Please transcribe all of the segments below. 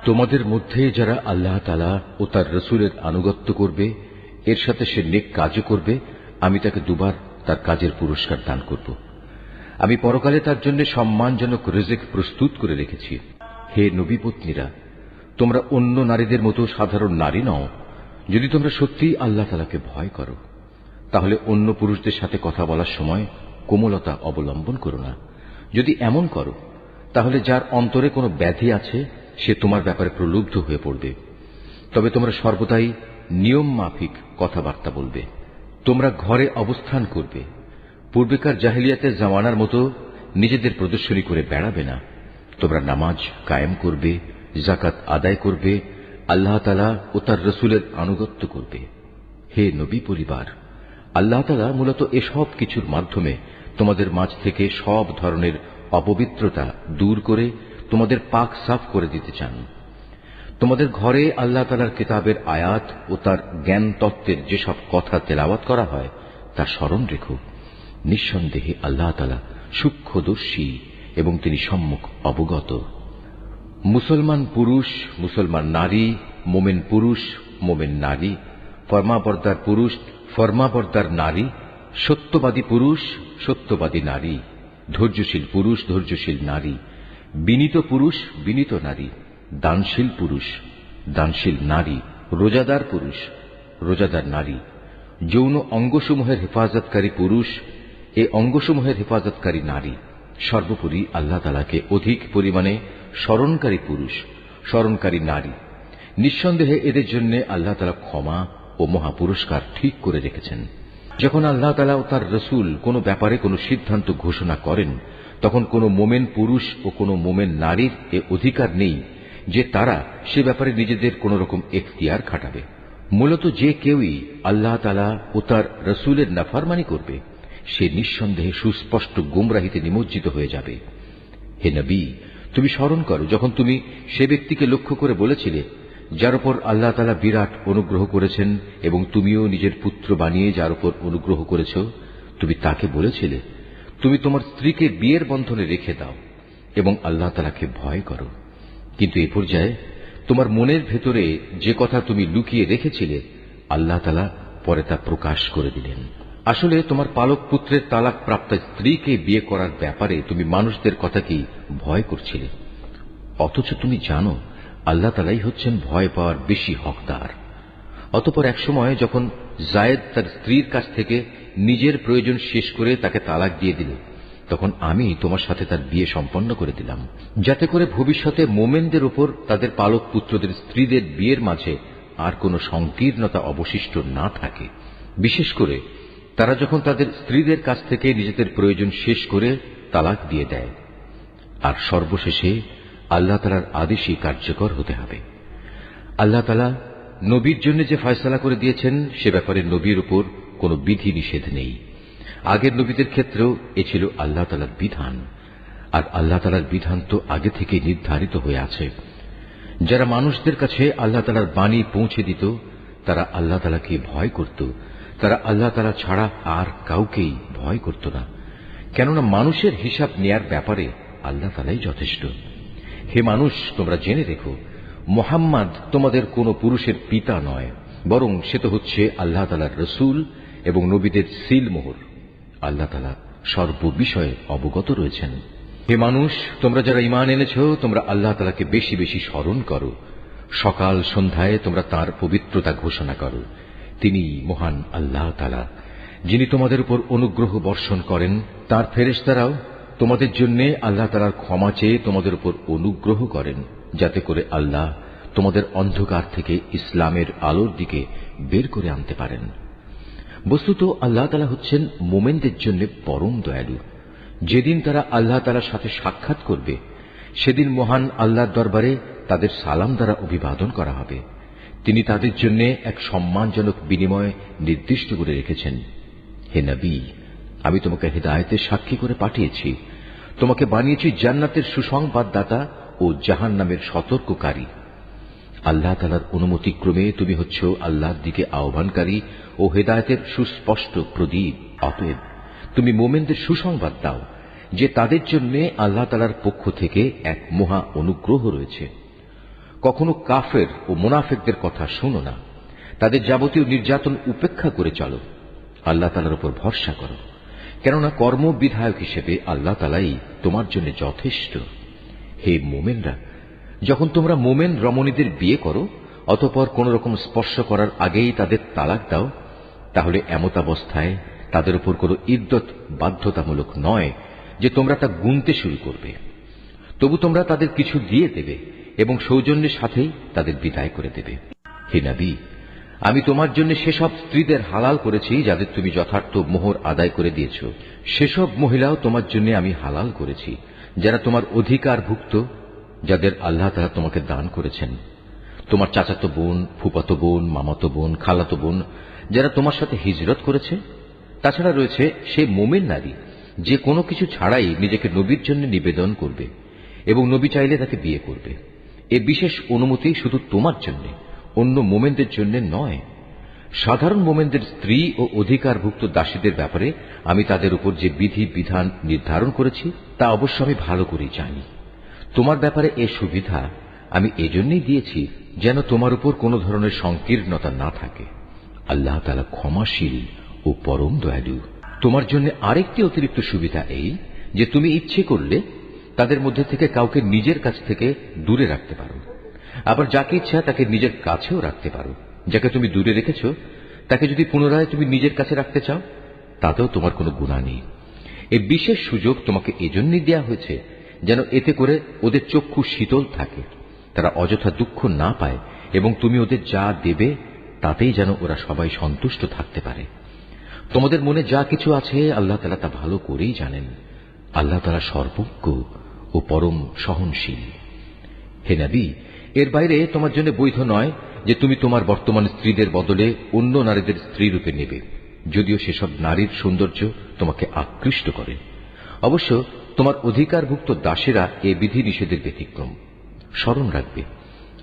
তোমাদের মধ্যে যারা আল্লাহ তাআলা ও তার রাসূলের আনুগত্য করবে, এর সাথে সে নেক কাজও করবে, আমি তাকে দুবার তার কাজের পুরস্কার দান করব। আমি পরকালে তার জন্য সম্মানজনক রিজিক প্রস্তুত করে রেখেছি। হে নবী পত্নীরা, তোমরা অন্য নারীদের মতো সাধারণ নারী নও। যদি তোমরা সত্যিই আল্লাহ তাআলাকে ভয় করো, তাহলে অন্য পুরুষদের সাথে কথা বলার সময় কোমলতা অবলম্বন করো না। যদি এমন করো, তাহলে যার অন্তরে কোনো ব্যাধি আছে সে তোমার ব্যাপারে প্রলুব্ধ হয়ে পড়বে। তবে তোমরা সর্বদাই নিয়ম মাফিক কথাবার্তা বলবে। তোমরা ঘরে অবস্থান করবে। পূর্বেকার জাহেলিয়াতের জামানার মতো নিজেদের প্রদর্শনী করে বেড়াবে না। তোমরা নামাজ কায়েম করবে, যাকাত আদায় করবে, আল্লাহ তাআলা ও তার রাসূলের আনুগত্য করবে। হে নবী পরিবার, আল্লাহ তাআলা মূলত এসব কিছুর মাধ্যমে তোমাদের মাঝ থেকে সব ধরনের অপবিত্রতা দূর করে তোমাদের পাক সাফ করে দিতে চান। তোমাদের ঘরে আল্লাহ তাআলার কিতাবের আয়াত ও তার জ্ঞান তত্ত্বের যেসব কথা তেলাওয়াত করা হয় তা স্মরণ রেখো। নিঃসন্দেহে আল্লাহ তাআলা সূক্ষ্মদর্শী এবং তিনি সম্মুখ অবগত। মুসলমান পুরুষ, মুসলমান নারী, মোমেন পুরুষ, মোমেন নারী, ফরমাবরদার পুরুষ, ফরমাবরদার নারী, সত্যবাদী পুরুষ, সত্যবাদী নারী, ধৈর্যশীল পুরুষ, ধৈর্যশীল নারী, বিনীত পুরুষ, বিনীত নারী, দানশীল পুরুষ, দানশীল নারী, রোজাদার পুরুষ, রোজাদার নারী, যৌন অঙ্গসমূহের হেফাজতকারী পুরুষ, এ অঙ্গসমূহের হেফাজতকারী নারী, সর্বোপরি আল্লাহ তাআলাকে অধিক পরিমাণে স্মরণকারী পুরুষ, স্মরণকারী নারী। নিঃসন্দেহে এদের জন্য আল্লাহ তাআলা ক্ষমা ও মহাপুরস্কার ঠিক করে রেখেছেন। যখন আল্লাহ তাআলা ও তার রাসূল কোনো ব্যাপারে কোনো সিদ্ধান্ত ঘোষণা করেন, তখন কোনো মোমেন পুরুষ ও কোনো মোমেন নারীর এ অধিকার নেই যে তারা সে ব্যাপারে নিজেদের কোন রকম এখতিয়ার খাটাবে। মূলত যে কেউই আল্লাহ তাআলা ও তার রাসূলের নাফরমানি করবে, সে নিঃসন্দেহে সুস্পষ্ট গুমরাহিতে নিমজ্জিত হয়ে যাবে। হে নবী, তুমি স্মরণ করো যখন তুমি সে ব্যক্তিকে লক্ষ্য করে বলেছিলে, যার উপর আল্লাহ তাআলা বিরাট অনুগ্রহ করেছেন এবং তুমিও নিজের পুত্র বানিয়ে যার উপর অনুগ্রহ করেছ, তুমি তাকে বলেছিলে, তুমি তোমার স্ত্রীকে বিয়ের বন্ধনে রেখে দাও এবং আল্লাহ তাআলাকে ভয় করো। কিন্তু এ পর্যায়ে তোমার মনের ভেতরে যে কথা তুমি লুকিয়ে রেখেছিলে, আল্লাহ তাআলা পরে তা প্রকাশ করে দিলেন। আসলে তোমার পালক পুত্রের তালাক প্রাপ্ত স্ত্রীকে বিয়ে করার ব্যাপারে তুমি মানুষদের কথা কি ভয় করছিলে, অথচ তুমি জানো আল্লাহ তাআলাই হচ্ছেন ভয় পাওয়ার বেশি হকদার। অতঃপর একসময় যখন জায়েদ তার স্ত্রীর কাছ থেকে নিজের প্রয়োজন শেষ করে তাকে তালাক দিয়ে দিল, তখন আমি তোমার সাথে তার বিয়ে সম্পন্ন করে দিলাম, যাতে করে ভবিষ্যতে মোমেনদের উপর তাদের পালক পুত্রদের স্ত্রীদের বিয়ের মাঝে আর কোনো সংকীর্ণতা অবশিষ্ট না থাকে। বিশেষ করে তারা যখন তাদের স্ত্রীদের কাছ থেকে নিজেদের প্রয়োজন শেষ করে তালাক দিয়ে দেয়। আর সর্বশেষে আল্লাহ তাআলার আদেশই কার্যকর হতে হবে। আল্লাহ তাআলা নবীর জন্য যে ফয়সালা করে দিয়েছেন সে ব্যাপারে নবীর উপর কোনো বিধি নিষেধ নেই। আগের নবীদের ক্ষেত্রেও এ ছিল আল্লাহ তাআলার বিধান, আর আল্লাহ তাআলার বিধান তো আগে থেকে নির্ধারিত হয়ে আছে। যারা মানুষদের কাছে আল্লাহ তাআলার বাণী পৌঁছে দিত, তারা আল্লাহ তাআলাকে ভয় করত, তারা আল্লাহ তাআলা ছাড়া আর কাউকেই ভয় করত না, কেননা মানুষের হিসাব নেয়ার ব্যাপারে আল্লাহ তাআলাই যথেষ্ট। হে মানুষ, তোমরা জেনে রেখো, মুহাম্মদ তোমাদের কোন পুরুষের পিতা নয়, বরং সে তো হচ্ছে আল্লাহ তাআলার রাসূল এবং নবীদের সিলমোহর। আল্লাহ তাআলা সর্ববিষয়ে অবগত রয়েছেন। হে মানুষ, তোমরা যারা ঈমান এনেছ, তোমরা আল্লাহ তাআলাকে বেশি বেশি স্মরণ করো। সকাল সন্ধ্যায় তোমরা তাঁর পবিত্রতা ঘোষণা করো। তিনি মহান আল্লাহ তাআলা, যিনি তোমাদের উপর অনুগ্রহ বর্ষণ করেন। তাঁর ফেরেশতারাও তোমাদের জন্য আল্লাহ তাআলার ক্ষমা চেয়ে তোমাদের উপর অনুগ্রহ করেন, যাতে করে আল্লাহ তোমাদের অন্ধকার থেকে ইসলামের আলোর দিকে বের করে আনতে পারেন। বস্তুত আল্লাহ তাআলা হচ্ছেন মুমিনদের জন্য পরম দয়ালু। যেদিন তারা আল্লাহ তাআলার সাথে সাক্ষাৎ করবে, সেদিন মহান আল্লাহর দরবারে তাদের সালাম দ্বারা অভিবাদন করা হবে। তিনি তাদের জন্য এক সম্মানজনক বিনিময় নির্দিষ্ট করে রেখেছেন। হে নবী, আমি তোমাকে হিদায়াতের সাক্ষী করে পাঠিয়েছি, তোমাকে বানিয়েছি জান্নাতের সুসংবাদদাতা ও জাহান্নামের সতর্ককারী। আল্লাহ তাআলার অনুমতিক্রমে তুমি হচ্ছ আল্লাহর দিকে আহ্বানকারী ও হিদায়াতের সুস্পষ্ট প্রদীপ। অতএব তুমি মুমিনদের সুসংবাদ দাও যে তাদের জন্য আল্লাহ তাআলার পক্ষ থেকে এক মহা অনুগ্রহ রয়েছে। কখনো কাফের ও মুনাফিকদের কথা শুনো না। তাদের যাবতীয় নির্যাতন উপেক্ষা করে চলো। আল্লাহ তাআলার উপর ভরসা করো, কেননা কর্ম বিধায়ক হিসেবে আল্লাহ তাআলাই তোমার জন্য যথেষ্ট। হে মোমেনরা, যখন তোমরা মোমেন রমণীদের বিয়ে করো অতঃপর কোন রকম স্পর্শ করার আগেই তাদের তালাক দাও, তাহলে এমতাবস্থায় তাদের উপর কোন ইদ্দত বাধ্যতামূলক নয় যে তোমরা তা গুনতে শুরু করবে। তবু তোমরা তাদের কিছু দিয়ে দেবে এবং সৌজন্যের সাথেই তাদের বিদায় করে দেবে। হে নবী, আমি তোমার জন্য সেসব স্ত্রীদের হালাল করেছি যাদের তুমি যথার্থ মোহর আদায় করে দিয়েছ। সেসব মহিলাও তোমার জন্য আমি হালাল করেছি যারা তোমার অধিকারভুক্ত, যাদের আল্লাহ তাআলা তোমাকে দান করেছেন। তোমার চাচাতো বোন, ফুফাতো বোন, মামাতো বোন, খালাতো বোন যারা তোমার সাথে হিজরত করেছে। তাছাড়া রয়েছে সে মোমেন নারী যে কোনো কিছু ছাড়াই নিজেকে নবীর জন্য নিবেদন করবে এবং নবী চাইলে তাকে বিয়ে করবে। এ বিশেষ অনুমতি শুধু তোমার জন্য, অন্য মোমেনদের জন্য নয়। সাধারণ মোমেনদের স্ত্রী ও অধিকারভুক্ত দাসীদের ব্যাপারে আমি তাদের উপর যে বিধি বিধান নির্ধারণ করেছি তা অবশ্য আমি ভালো করেই জানি। তোমার ব্যাপারে এ সুবিধা আমি এজন্যই দিয়েছি যেন তোমার উপর কোনো ধরনের সংকীর্ণতা না থাকে। আল্লাহ তাআলা ক্ষমাশীল ও পরম দয়ালু। তোমার জন্য আরেকটি অতিরিক্ত সুবিধা এই যে তুমি ইচ্ছে করলে তাদের মধ্যে থেকে কাউকে নিজের কাছ থেকে দূরে রাখতে পারো, আবার যাকে ইচ্ছা তাকে নিজের কাছেও রাখতে পারো। যাকে তুমি দূরে রেখেছ তাকে যদি পুনরায় তুমি নিজের কাছে রাখতে চাও তাতেও তোমার কোনো গুনাহ নেই। এই বিশেষ সুযোগ তোমাকে এজন্যই দেয়া হয়েছে যেন এতে করে ওদের চক্ষু শীতল থাকে, তারা অযথা দুঃখ না পায় এবং তুমি ওদের যা দেবে তাতেই যেন ওরা সবাই সন্তুষ্ট থাকতে পারে। তোমাদের মনে যা কিছু আছে আল্লাহ তাআলা তা ভালো করেই জানেন। আল্লাহ তাআলা সর্বজ্ঞ ও পরম সহনশীল। হে নবী, এর বাইরে তোমার জন্য বৈধ নয় যে তুমি তোমার বর্তমান স্ত্রীদের বদলে অন্য নারীদের স্ত্রী রূপে নেবে, যদিও সেসব নারীর সৌন্দর্য তোমাকে আকৃষ্ট করে। অবশ্য তোমার অধিকারভুক্ত দাসেরা এ বিধি নিষেধের ব্যতিক্রম। স্মরণ রাখবে,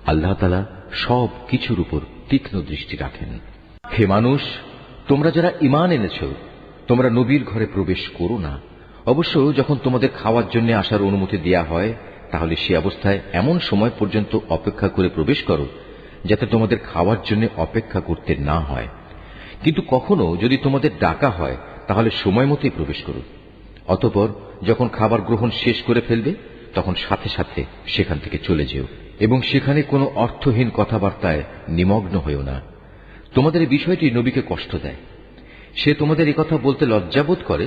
আল্লাহ তাআলা সব কিছুর উপর তীক্ষ্ণ দৃষ্টি রাখেন। হে মানুষ, তোমরা যারা ঈমান এনেছ, তোমরা নবীর ঘরে প্রবেশ করো না। অবশ্য যখন তোমাদের খাওয়ার জন্য আসার অনুমতি দেয়া হয় তাহলে সে অবস্থায় এমন সময় পর্যন্ত অপেক্ষা করে প্রবেশ করো যাতে তোমাদের খাওয়ার জন্য অপেক্ষা করতে না হয়। কিন্তু কখনো যদি তোমাদের ডাকা হয় তাহলে সময় মতোই প্রবেশ করো। অতঃপর যখন খাবার গ্রহণ শেষ করে ফেলবে তখন সাথে সাথে সেখান থেকে চলে যেও এবং সেখানে কোনো অর্থহীন কথাবার্তায় নিমগ্ন হয়েও না। তোমাদের এই বিষয়টি নবীকে কষ্ট দেয়। সে তোমাদের এই কথা বলতে লজ্জাবোধ করে,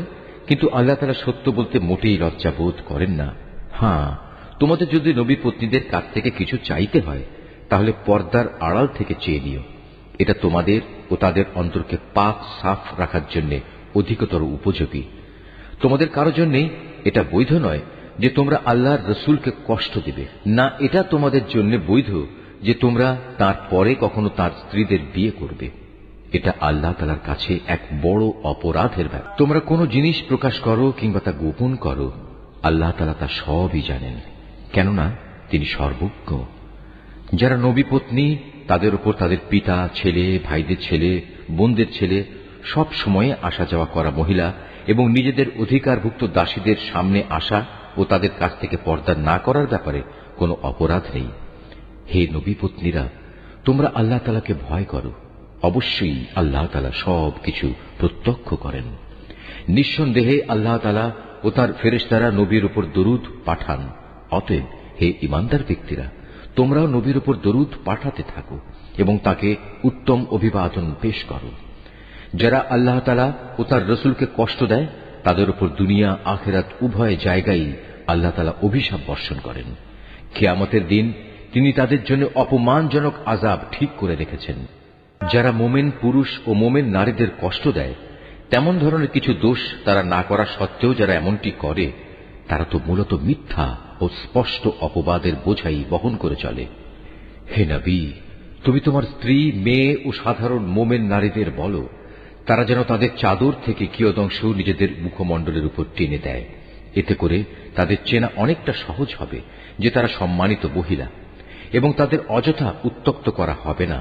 কিন্তু আল্লাহ তাআলা সত্য বলতে মোটেই লজ্জাবোধ করেন না। হ্যাঁ, তোমাদের যদি নবী পত্নীদের কাছ থেকে কিছু চাইতে হয় তাহলে পর্দার আড়াল থেকে চেয়ে নিও। এটা তোমাদের ও তাদের অন্তরকে পাক সাফ রাখার জন্য অধিকতর উপযোগী। তোমাদের কারো জন্যই এটা বৈধ নয় যে তোমরা আল্লাহর রসুলকে কষ্ট দিবে, না এটা তোমাদের জন্য বৈধ যে তোমরা তার পরে কখনো তার স্ত্রীদের বিয়ে করবে। এটা আল্লাহ তাআলার কাছে এক বড় অপরাধের ব্যাপার। তোমরা কোনো জিনিস প্রকাশ করো কিংবা তা গোপন করো, আল্লাহ তাআলা তা সবই জানেন, কেননা তিনি সর্বজ্ঞ। যারা নবী পত্নী তাদের উপর তাদের পিতা, ছেলে, ভাইদের ছেলে, বোনদের ছেলে সব সময়ে আসা যাওয়া করা মহিলা এবং নিজেদের অধিকারভুক্ত দাসীদের সামনে আসা ও তাদের কাছ থেকে পর্দা না করার ব্যাপারে কোনো অপরাধ নেই। হে নবী পত্নীরা, তোমরা আল্লাহ তাআলাকে ভয় করো। অবশ্যই আল্লাহ তাআলা সব কিছু প্রত্যক্ষ করেন। নিঃসন্দেহে আল্লাহ তাআলা ও তার ফেরেশতারা নবীর উপর দরুদ পাঠান। অতএব হে ঈমানদার ব্যক্তিরা, তোমরাও নবীর উপর দরুদ পাঠাতে থাকো এবং তাকে উত্তম অভিবাদন পেশ করো। যারা আল্লাহ তাআলা ও তার রসুলকে কষ্ট দেয় তাদের উপর দুনিয়া আখিরাত উভয় জায়গায় আল্লাহ তাআলা অভিশাপ বর্ষণ করেন। কিয়ামতের দিন তিনি তাদের জন্য অপমানজনক আযাব ঠিক করে রেখেছেন। যারা মোমেন পুরুষ ও মোমেন নারীদের কষ্ট দেয় তেমন ধরনের কিছু দোষ তারা না করা সত্ত্বেও যারা এমনটি করে তারা তো মূলত মিথ্যা ও স্পষ্ট অপবাদের বোঝাই বহন করে চলে। হে নবী, তুমি তোমার স্ত্রী, মেয়ে ও সাধারণ মোমেন নারীদের বলো তারা যেন তাদের চাদর থেকে কিয়দংশ নিজেদের মুখমণ্ডলের উপর টেনে দেয়। এতে করে তাদের চেনা অনেকটা সহজ হবে যে তারা সম্মানিত মহিলা এবং তাদের অযথা উত্ত্যক্ত করা হবে না।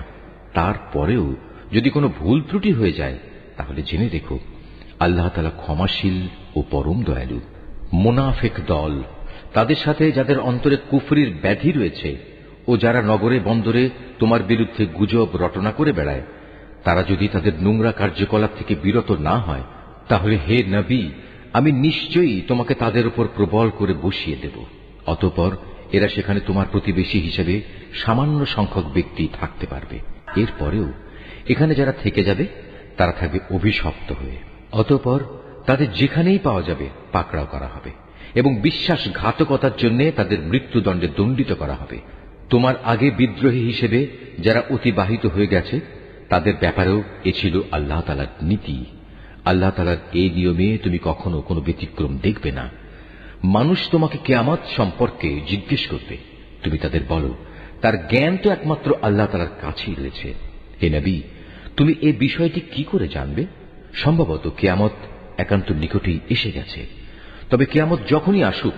তারপরেও যদি কোনো ভুল ত্রুটি হয়ে যায় তাহলে জেনে রেখো আল্লাহ তাআলা ক্ষমাশীল ও পরম দয়ালু। মুনাফিক দল, তাদের সাথে যাদের অন্তরে কুফরির ব্যাধি রয়েছে, ও যারা নগরে বন্দরে তোমার বিরুদ্ধে গুজব রটনা করে বেড়ায়, তারা যদি তাদের নোংরা কার্যকলাপ থেকে বিরত না হয়, তাহলে হে নবী, আমি নিশ্চয়ই তোমাকে তাদের উপর প্রবল করে বসিয়ে দেব। অতঃপর এরা সেখানে তোমার প্রতিবেশী হিসেবে সামান্য সংখ্যক ব্যক্তি থাকতে পারবে। এরপরেও এখানে যারা থেকে যাবে তারা থাকবে অভিশপ্ত হয়ে। অতঃপর তাদের যেখানেই পাওয়া যাবে পাকড়াও করা হবে এবং বিশ্বাসঘাতকতার জন্য তাদের মৃত্যুদণ্ডে দণ্ডিত করা হবে। তোমার আগে বিদ্রোহী হিসেবে যারা অতিবাহিত হয়ে গেছে তাদের ব্যাপারেও এ ছিল আল্লাহ তাআলার নীতি। আল্লাহ তাআলার এই নিয়মে তুমি কখনো কোনো ব্যতিক্রম দেখবে না। মানুষ তোমাকে কিয়ামত সম্পর্কে জিজ্ঞেস করবে, তুমি তাদের বলো, তার জ্ঞান তো একমাত্র আল্লাহ তাআলার কাছেই রয়েছে। হে নবী, তুমি এই বিষয়টি কি করে জানবে? সম্ভবত কিয়ামত একান্ত নিকটেই এসে গেছে। তবে কিয়ামত যখনই আসুক,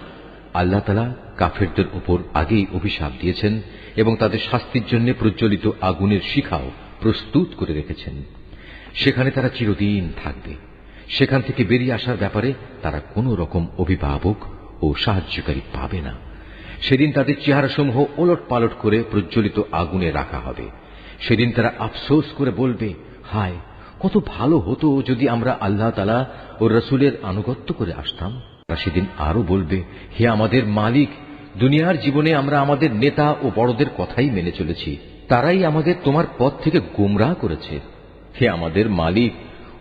আল্লাহ তাআলা কাফেরদের উপর আগেই অভিশাপ দিয়েছেন এবং তাদের শাস্তির জন্য প্রজ্বলিত আগুনের শিখাও প্রস্তুত করে রেখেছেন। সেখানে তারা চিরদিন থাকবে। সেখান থেকে বেরিয়ে আসার ব্যাপারে তারা কোনো রকম অভিভাবক ও সাহায্যকারী পাবে না। সেদিন তাদের চেহারাসমূহ ওলট পালট করে প্রজ্বলিত আগুনে রাখা হবে। সেদিন তারা আফসোস করে বলবে, হায়, কত ভালো হতো যদি আমরা আল্লাহ তাআলা ও রাসূলের আনুগত্য করে আসতাম। তারা সেদিন আরো বলবে, হে আমাদের মালিক, দুনিয়ার জীবনে আমরা আমাদের নেতা ও বড়দের কথাই মেনে চলেছি, তারাই আমাদের তোমার পথ থেকে গোমরাহ করেছে। হে আমাদের মালিক,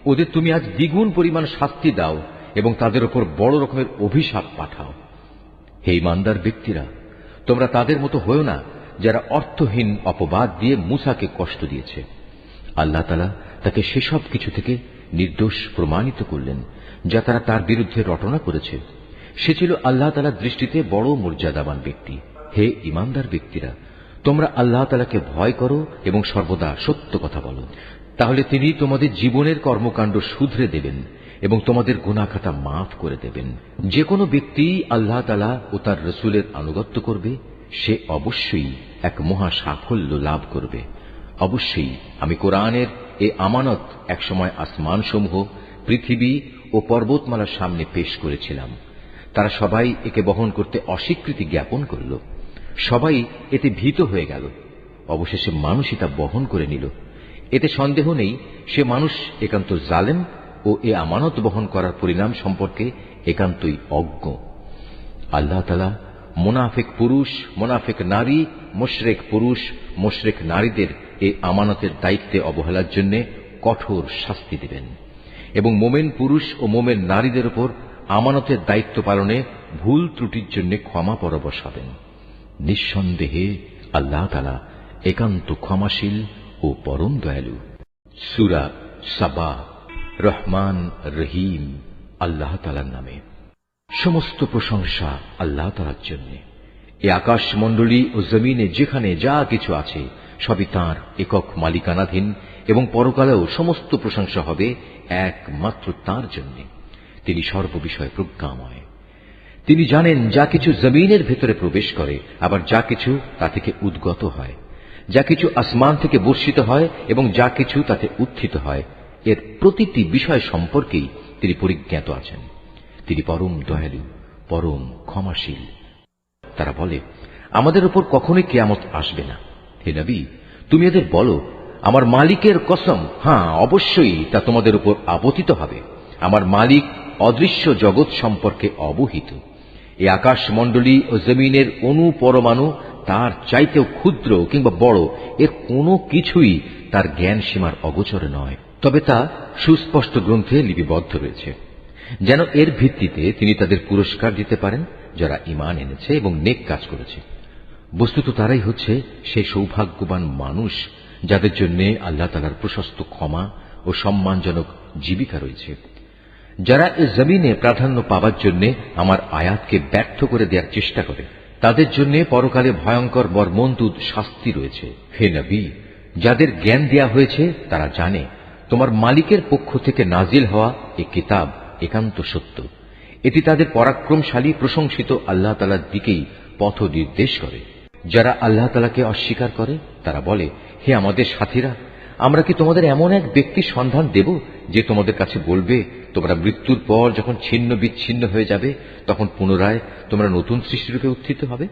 ওদের তুমি আজ দ্বিগুণ পরিমাণ শাস্তি দাও এবং তাদের উপর বড় রকমের অভিশাপ পাঠাও। হে ঈমানদার ব্যক্তিরা, তোমরা তাদের মতো হয়েও না যারা অর্থহীন অপবাদ দিয়ে মূসাকে কষ্ট দিয়েছে। আল্লাহ তাআলা তাকে সেসব কিছু থেকে নির্দোষ প্রমাণিত করলেন যা তারা তার বিরুদ্ধে রটনা করেছে। সে ছিল আল্লাহ তাআলার দৃষ্টিতে বড় মর্যাদাবান ব্যক্তি। হে ঈমানদার ব্যক্তিরা, তোমরা আল্লাহ তাআলাকে ভয় করো এবং সর্বদা সত্য কথা বলো, তাহলে তিনি তোমাদের জীবনের কর্মকাণ্ড শুধরে দেবেন এবং তোমাদের গুনাহ খাতা মাফ করে দেবেন। যে কোনো ব্যক্তি আল্লাহ তাআলা ও তার রাসূলের আনুগত্য করবে, সে অবশ্যই এক মহা সাফল্য লাভ করবে। অবশ্যই আমি কোরআনের এই আমানত একসময় আসমানসমূহ, পৃথিবী ও পর্বতমালার সামনে পেশ করেছিলাম। তারা সবাই একে বহন করতে অস্বীকৃতি জ্ঞাপন করল। সবাই এতে ভীত হয়ে গেল। অবশেষে মানুষই তা বহন করে নিল। এতে সন্দেহ নেই সে মানুষ একান্ত জালেম ও এ আমানত বহন করার পরিণাম সম্পর্কে একান্তই অজ্ঞ। আল্লাহ তাআলা মুনাফিক পুরুষ, মুনাফিক নারী, মুশরিক পুরুষ, মুশরিক নারীদের এই আমানতের দায়িত্বে অবহেলার জন্য কঠোর শাস্তি দেবেন এবং মোমেন পুরুষ ও মোমেন নারীদের উপর আমানতের দায়িত্ব পালনে ভুল ত্রুটির জন্য ক্ষমা পরবশ হবেন। নিঃসন্দেহে আল্লাহ তাআলা একান্ত ক্ষমাশীল ও পরম দয়ালু। সূরা সাবা। রহমান রহিম আল্লাহ তাআলার নামে। সমস্ত প্রশংসা আল্লাহ তাআলার জন্য। এই আকাশমণ্ডলী ও জমিনে যেখানে যা কিছু আছে সবই তাঁর একক মালিকানাধীন এবং পরকালেও সমস্ত প্রশংসা হবে একমাত্র তাঁর জন্য। তিনি সর্ববিষয়ে প্রজ্ঞাময়। তিনি জানেন যা কিছু জমিনের ভেতরে প্রবেশ করে, আবার যা কিছু তা থেকে উদ্গত হয়, যা কিছু আসমান থেকে বর্ষিত হয় এবং যা কিছু তাতে উত্থিত হয়। এর প্রতিটি বিষয় সম্পর্কেই তিনি পরিজ্ঞাত আছেন। তিনি পরম দয়ালু, পরম ক্ষমাশীল। তারা বলে, আমাদের উপর কখনোই কিয়ামত আসবে না। হে নবী, তুমি এদের বলো, আমার মালিকের কসম, হ্যাঁ অবশ্যই তা তোমাদের উপর আপতিত হবে। আমার মালিক অদৃশ্য জগৎ সম্পর্কে অবহিত। এই আকাশমণ্ডলী ও জমিনের অণু পরমাণু তার চাইতেও ক্ষুদ্র কিংবা বড়, এর কোনো কিছুই তার জ্ঞান সীমার অগোচরে নয়। তবে তা সুস্পষ্ট গ্রন্থে লিপিবদ্ধ রয়েছে, যেন এর ভিত্তিতে তিনি তাদের পুরস্কার দিতে পারেন যারা ঈমান এনেছে এবং নেক কাজ করেছে। বস্তুত তারাই হচ্ছে সেই সৌভাগ্যবান মানুষ যাদের জন্য আল্লাহ তাআলার প্রশস্ত ক্ষমা ও সম্মানজনক জীবিকা রয়েছে, যারা এ জমিনে প্রাধান্য পাবার জন্য আমার আয়াতকে ব্যর্থ করে দেওয়ার চেষ্টা করে। তাদের জন্য পরকালে ভয়ঙ্কর মর্মন্তুদ শাস্তি রয়েছে। হে নবী, যাদের জ্ঞান দেয়া হয়েছে তারা জানে তোমার মালিকের পক্ষ থেকে নাজিল হওয়া এ কিতাব একান্ত সত্য। এটি তাদের পরাক্রমশালী প্রশংসিত আল্লাহ তাআলার দিকেই পথ নির্দেশ করে। যারা আল্লাহ তাআলাকে অস্বীকার করে তারা বলে, হে আমাদের সাথীরা, আমরা কি তোমাদের এমন এক ব্যক্তির সন্ধান দেব যে তোমাদের কাছে বলবে, তোমরা মৃত্যুর পর যখন ছিন্ন বিচ্ছিন্ন হয়ে যাবে তখন পুনরায় তোমরা নতুন সৃষ্টিরূপে উত্থিত হবে?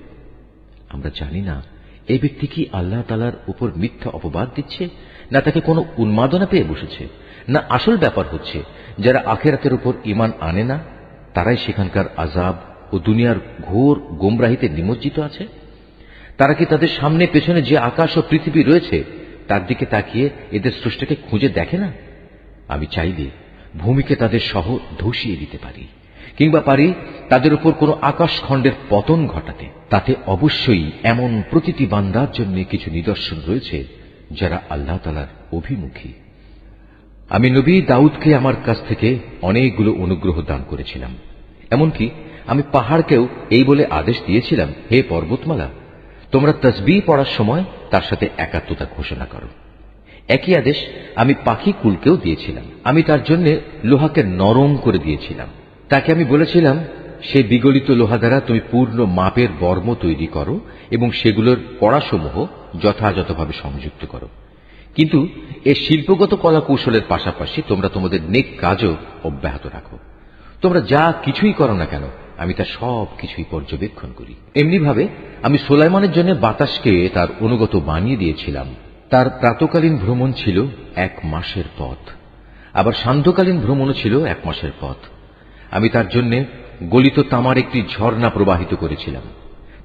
আমরা জানি না এই ব্যক্তি কি আল্লাহ তাআলার উপর মিথ্যা অপবাদ দিচ্ছে, না তাকে কোনো উন্মাদনা পেয়ে বসেছে, না আসল ব্যাপার হচ্ছে যারা আখিরাতের উপর ঈমান আনে না তারাই সেখানকার আযাব ও দুনিয়ার ঘোর গোমরাহিতে নিমজ্জিত আছে? তারা কি তাদের সামনে পেছনে যে আকাশ ও পৃথিবী রয়েছে তার দিকে তাকিয়ে এদের স্রষ্টাকে খুঁজে দেখে না? আমি চাইলে ভূমিকে তাদের সহ ধসিয়ে দিতে পারি, কিংবা পারি তাদের উপর কোনো আকাশখণ্ডের পতন ঘটাতে। তাতে অবশ্যই এমন প্রতিটি বান্দার জন্য কিছু নিদর্শন রয়েছে যারা আল্লাহ তাআলার অভিমুখী। আমি নবী দাউদকে আমার কাছ থেকে অনেকগুলো অনুগ্রহ দান করেছিলাম। এমনকি আমি পাহাড়কেও এই বলে আদেশ দিয়েছিলাম, হে পর্বতমালা, তোমরা তাসবিহ পড়ার সময় তার সাথে একাত্মতা ঘোষণা করো। একই আদেশ আমি পাখি কুলকেও দিয়েছিলাম। আমি তার জন্য লোহাকে নরম করে দিয়েছিলাম। তাকে আমি বলেছিলাম, সেই বিগলিত লোহা দ্বারা তুমি পূর্ণ মাপের বর্ম তৈরি করো এবং সেগুলোর কড়াসমূহ যথাযথভাবে সংযুক্ত করো। কিন্তু এই শিল্পগত কলা কৌশলের পাশাপাশি তোমরা তোমাদের নেক কাজও অব্যাহত রাখো। তোমরা যা কিছুই করো না কেন আমি তা সব কিছুই পর্যবেক্ষণ করি। এমনিভাবে আমি সুলাইমানের জন্য বাতাসকে তার অনুগত বানিয়ে দিয়েছিলাম। তার প্রাতকালীন ভ্রমণ ছিল 1 মাসের পথ, আবার সান্ধ্যকালীন ভ্রমণও ছিল 1 মাসের পথ। আমি তার জন্য গলিত তামার একটি ঝর্ণা প্রবাহিত করেছিলাম।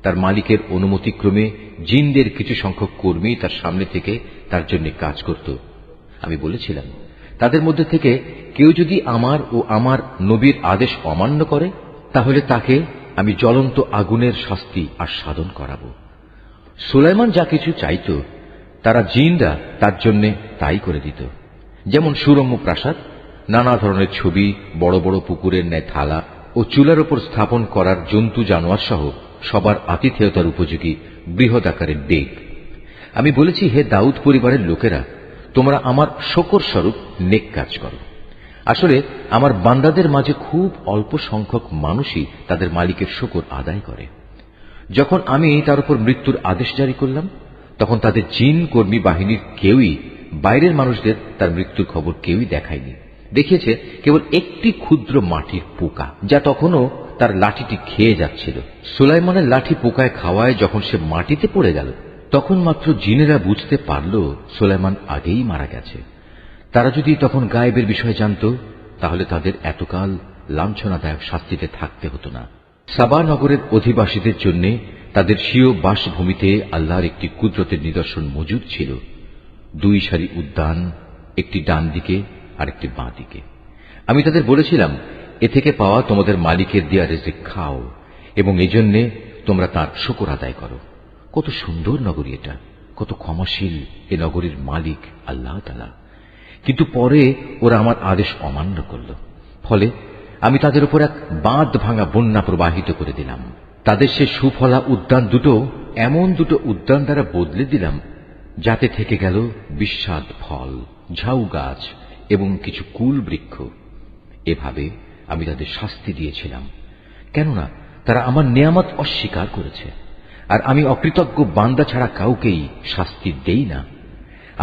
তার মালিকের অনুমতিক্রমে জিনদের কিছু সংখ্যক কর্মী তার সামনে থেকে তার জন্য কাজ করত। আমি বলেছিলাম, তাদের মধ্যে থেকে কেউ যদি আমার ও আমার নবীর আদেশ অমান্য করে তাহলে তাকে আমি জ্বলন্ত আগুনের শাস্তি আস্বাদন করাব। সুলাইমান যা কিছু চাইত তারা জিনরা তার জন্য তাই করে দিত। যেমন সুরম্য প্রাসাদ, নানা ধরনের ছবি, বড় বড় পুকুরের ন্যায় থালা ও চুলার উপর স্থাপন করার জন্তু জানোয়ার সহ সবার আতিথেয়তার উপযোগী বৃহৎ আকারের ডেক। আমি বলেছি, হে দাউদ পরিবারের লোকেরা, তোমরা আমার শকর স্বরূপ নেক কাজ করো। আসলে আমার বান্দাদের মাঝে খুব অল্প সংখ্যক মানুষই তাদের মালিকের শকর আদায় করে। যখন আমি তার উপর মৃত্যুর আদেশ জারি করলাম তখন তাদের জিন কর্মী বাহিনীর কেউই বাইরের মানুষদের তার মৃত্যুর খবর কেউই দেখায়নি। দেখিয়েছে কেবল একটি ক্ষুদ্র মাটির পোকা, যা তখনও তার লাঠিটি খেয়ে যাচ্ছিল। সুলাইমানের লাঠি পোকায় খাওয়ায় যখন সে মাটিতে পড়ে গেল তখন মাত্র জিনেরা বুঝতে পারল সুলাইমান আগেই মারা গেছে। তারা যদি তখন গায়েবের বিষয় জানত তাহলে তাদের এতকাল লাঞ্ছনাদায়ক শাস্তিতে থাকতে হতো না। সাবা নগরের অধিবাসীদের জন্য তাদের স্বীয় বাসভূমিতে আল্লাহর একটি কুদরতের নিদর্শন মজুদ ছিল। 2 সারি উদ্যান, একটি ডান দিকে আর একটি বাঁ দিকে। আমি তাদের বলেছিলাম, এ থেকে পাওয়া তোমাদের মালিকের দেয়া রিজিক খাও এবং এজন্য তোমরা তাঁর শুকর আদায় করো। কত সুন্দর নগরী এটা, কত ক্ষমাশীল এ নগরীর মালিক আল্লাহ তাআলা। কিন্তু পরে ওরা আমার আদেশ অমান্য করল। ফলে আমি তাদের উপর এক বাঁধ ভাঙা বন্যা প্রবাহিত করে দিলাম। তাদের সে সুফলা উদ্যান দুটো এমন দুটো উদ্যান দ্বারা বদলে দিলাম যাতে থেকে গেল বিস্বাদ ফল, ঝাউ গাছ এবং কিছু কুল বৃক্ষ। এভাবে আমি তাদের শাস্তি দিয়েছিলাম, কেননা তারা আমার নেয়ামত অস্বীকার করেছে। আর আমি অকৃতজ্ঞ বান্দা ছাড়া কাউকেই শাস্তি দেই না।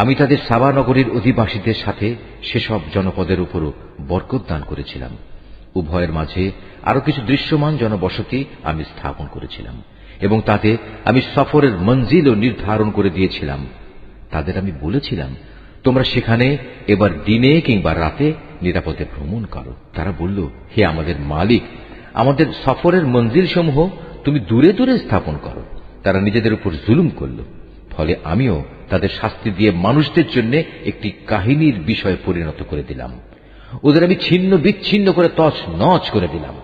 আমি তাদের সাবা নগরীর অধিবাসীদের সাথে সেসব জনপদের উপরও বরকত দান করেছিলাম। উভয়ের মাঝে আরো কিছু দৃশ্যমান জনবসতি আমি স্থাপন করেছিলাম এবং তাতে আমি সফরের মঞ্জিলও নির্ধারণ করে দিয়েছিলাম। তাদের আমি বলেছিলাম, তোমরা সেখানে এবার দিনে কিংবা রাতে নিরাপদে ভ্রমণ করো। তারা বলল, হে আমাদের মালিক, আমাদের সফরের মঞ্জিল সমূহ তুমি দূরে দূরে স্থাপন করো। তারা নিজেদের উপর জুলুম করল। ফলে আমিও তাদের শাস্তি দিয়ে মানুষদের জন্য একটি কাহিনীর বিষয় পরিণত করে দিলাম। ওদের আমি ছিন্ন বিচ্ছিন্ন করে তছ নছ করে দিলাম।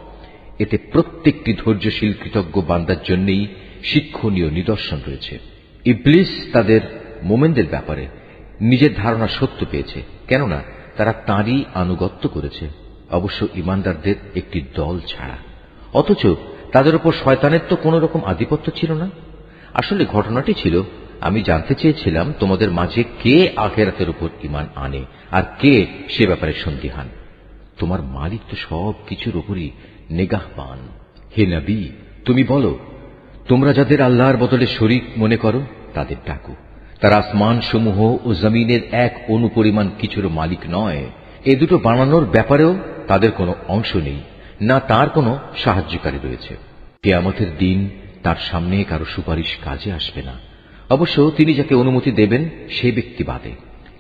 এতে প্রত্যেকটি ধৈর্যশীল কৃতজ্ঞ বান্দার জন্যই শিক্ষণীয় নিদর্শন রয়েছে। ইবলিস তাদের মোমেনদের ব্যাপারে নিজের ধারণা সত্য পেয়েছে, কেননা তারা তাঁরই আনুগত্য করেছে, অবশ্য ইমানদারদের একটি দল ছাড়া। অথচ তাদের উপর শয়তানের তো কোন রকম আধিপত্য ছিল না। আসলে ঘটনাটি ছিল, আমি জানতে চেয়েছিলাম তোমাদের মাঝে কে আখিরাতের উপর ঈমান আনে আর কে সে ব্যাপারে সন্দিহান। তোমার মালিক তো সব কিছুর উপরই নিগাহবান। হে নবী, তুমি বলো, তোমরা যাদের আল্লাহর বদলে শরীক মনে করো তাদের ডাকো। তারা আসমান সমূহ ও জমিনের এক অনুপরিমাণ কিছুর মালিক নয়। এ দুটো বানানোর ব্যাপারেও তাদের কোনো অংশ নেই, না তার কোনো সাহায্যকারী রয়েছে। কিয়ামতের দিন তার সামনে কারো সুপারিশ কাজে আসবে না, অবশ্য তিনি যাকে অনুমতি দেবেন সেই ব্যক্তি বাদে।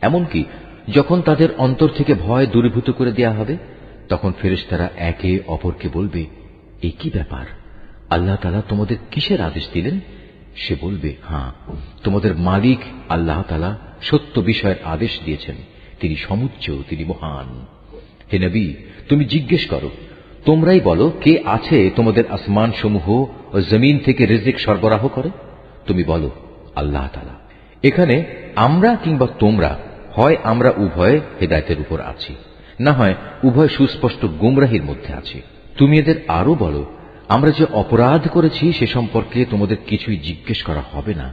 এমনকি যখন তাদের অন্তর থেকে ভয় দূরীভূত করে দেয়া হবে, তখন ফেরেশতারা একে অপরকে বলবে, এ কি ব্যাপার, আল্লাহ তাআলা তোমাদের কিসের আদেশ দিলেন? সে বলবে, হ্যাঁ, তোমাদের মালিক আল্লাহ তাআলা সত্য বিষয়ের আদেশ দিয়েছেন, তিনি সমুচ্চ, তিনি মহান। হে নবী, তুমি জিজ্ঞেস করো, তোমরাই বলো, কে আছে তোমাদের আসমান সমূহ ও জমিন থেকে রিজিক সরবরাহ করে? তুমি বলো, আল্লাহ তাআলা। এখানে আমরা কিংবা তোমরা, হয় আমরা উভয় হেদায়েতের উপর আছি, না হয় উভয় সুস্পষ্ট গুমরাহির মধ্যে আছি। তুমি এদের আরো বলো, আমরা যে অপরাধ করেছি সে সম্পর্কে তোমাদের কিছুই জিজ্ঞেস করা হবে না,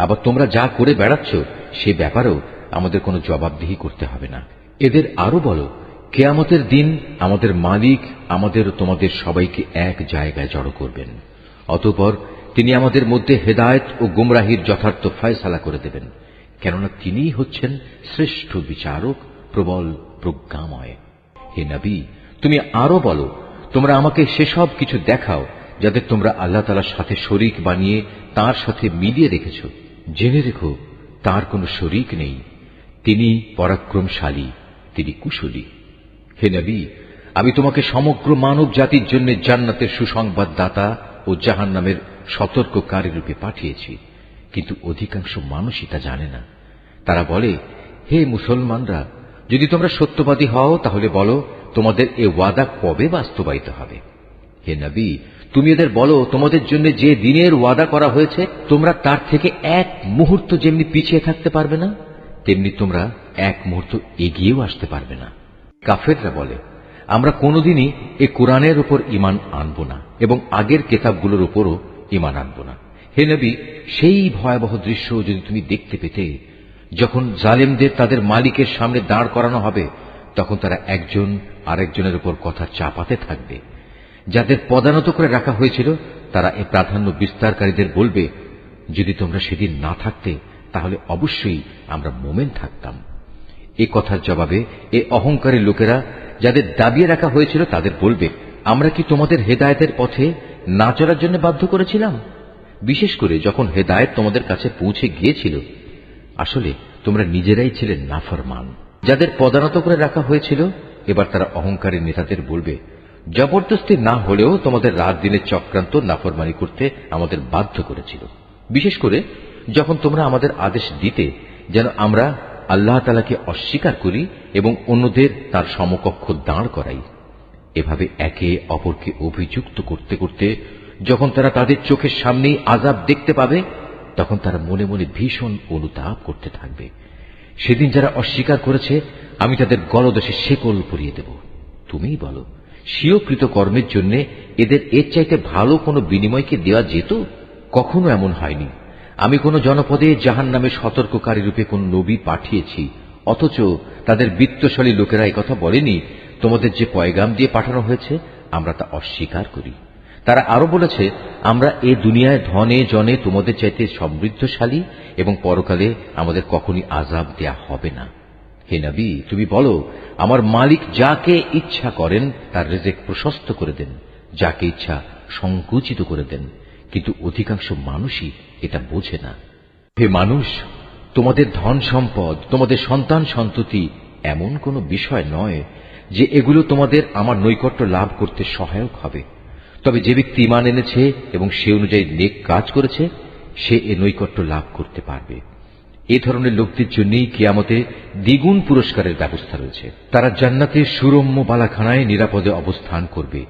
আবার তোমরা যা করে বেড়াচ্ছ সে ব্যাপারেও আমাদের কোনো জবাবদিহি করতে হবে না। এদের আরো বলো, কিয়ামতের দিন আমাদের মালিক আমাদের ও তোমাদের সবাইকে এক জায়গায় জড়ো করবেন, অতঃপর তিনি আমাদের মধ্যে হেদায়েত ও গুমরাহির যথার্থ ফয়সালা করে দেবেন, কেননা তিনিই হচ্ছেন শ্রেষ্ঠ বিচারক, প্রবল প্রজ্ঞাময়। হে নবী, তুমি আরো বলো, তোমরা আমাকে সেসব কিছু দেখাও যাদের তোমরা আল্লাহ তাআলার সাথে শরীক বানিয়ে তার সাথে মিলিয়ে রেখেছ। জেনে রেখো, তার কোনো শরীক নেই, তিনি পরাক্রমশালী, তিনি কুশলী। হে নবী, আমি তোমাকে সমগ্র মানব জাতির জন্য জান্নাতের সুসংবাদ দাতা ও জাহান্নামের সতর্ককারী রূপে পাঠিয়েছি, কিন্তু অধিকাংশ মানুষই তা জানে না। তারা বলে, হে মুসলমানরা, যদি তোমরা সত্যবাদী হও তাহলে বলো, তোমাদের এ ওয়াদা কবে বাস্তবায়িত হবে? হে নবী, তুমি এদের বলো, তোমাদের জন্য যে দিনের ওয়াদা করা হয়েছে তোমরা তার থেকে এক মুহূর্ত যেমনি পিছিয়ে থাকতে পারবে না, তেমনি তোমরা এক মুহূর্ত এগিয়েও আসতে পারবে না। কাফেররা বলে, আমরা কোনোদিনই এ কোরআনের উপর ঈমান আনব না এবং আগের কিতাবগুলোর উপরও ঈমান আনব না। হে নবী, সেই ভয়াবহ দৃশ্য যদি তুমি দেখতে পেতে, যখন জালেমদের তাদের মালিকের সামনে দাঁড় করানো হবে, তখন তারা একজন আরেকজনের উপর কথা চাপাতে থাকবে। যাদের পদানত করে রাখা হয়েছিল তারা এ প্রাধান্য বিস্তারকারীদের বলবে, যদি তোমরা সেদিন না থাকতে তাহলে অবশ্যই আমরা মোমেন থাকতাম। এ কথার জবাবে এ অহংকারী লোকেরা যাদের দাবিয়ে রাখা হয়েছিল তাদের বলবে, আমরা কি তোমাদের হেদায়েতের পথে না চলার জন্য বাধ্য করেছিলাম? বিশেষ করে যখন হেদায়েত তোমাদের কাছে পৌঁছে গিয়েছিল, আসলে তোমরা নিজেরাই ছিলে নাফরমান। যাদের পদানত করে রাখা হয়েছিল, এবার তারা অহংকারী নেতাদের বলবে, জবরদস্তি না হলেও তোমাদের রাত দিনের চক্রান্ত নাফরমানি করতে আমাদের বাধ্য করেছিল। বিশেষ করে যখন তোমরা আমাদের আদেশ দিতে যেন আমরা আল্লাহ তাআলাকে অস্বীকার করি এবং অন্যদের তার সমকক্ষ দাঁড় করাই। এভাবে একে অপরকে অভিযুক্ত করতে করতে যখন তারা তাদের চোখের সামনেই আযাব দেখতে পাবে, তখন তারা মনে মনে ভীষণ অনুতাপ করতে থাকবে। সেদিন যারা অস্বীকার করেছে আমি তাদের গলদেশে শেকল পরিয়ে দেব। তুমিই বলো, স্বীয়কৃত কর্মের জন্য এদের এর চাইতে ভালো কোনো বিনিময়কে দেওয়া যেত? কখনো এমন হয়নি। আমি কোন জনপদে জাহান্নামে সতর্ককারী রূপে কোন নবী পাঠিয়েছি, অথচ তাদের বিত্তশালী লোকেরা একথা বলেনি, তোমাদের যে পয়গাম দিয়ে পাঠানো হয়েছে আমরা তা অস্বীকার করি। তারা আরো বলেছে, আমরা এ দুনিয়ায় ধনে জনে তোমাদের চাইতে সমৃদ্ধশালী এবং পরকালে আমাদের কখনই আযাব দেয়া হবে না। হে নবী, তুমি বলো, আমার মালিক যাকে ইচ্ছা করেন তার রিজিক প্রশস্ত করে দেন, যাকে ইচ্ছা সংকুচিত করে দেন, কিন্তু অধিকাংশ মানুষই এটা বোঝে না। হে মানুষ, তোমাদের ধন সম্পদ, তোমাদের সন্তান সন্ততি এমন কোনো বিষয় নয় যে এগুলো তোমাদের আমার নৈকট্য লাভ করতে সহায়ক হবে। তবে যে ব্যক্তি ঈমান এনেছে এবং সে অনুযায়ী নেক কাজ করেছে, সে এ নৈকট্য লাভ করতে পারবে। এ ধরনের লোকদের জন্যই কিয়ামতে দ্বিগুণ পুরস্কারের ব্যবস্থা রয়েছে। তারা জান্নাতের সুরম্য বালাখানায় নিরাপদে অবস্থান করবে,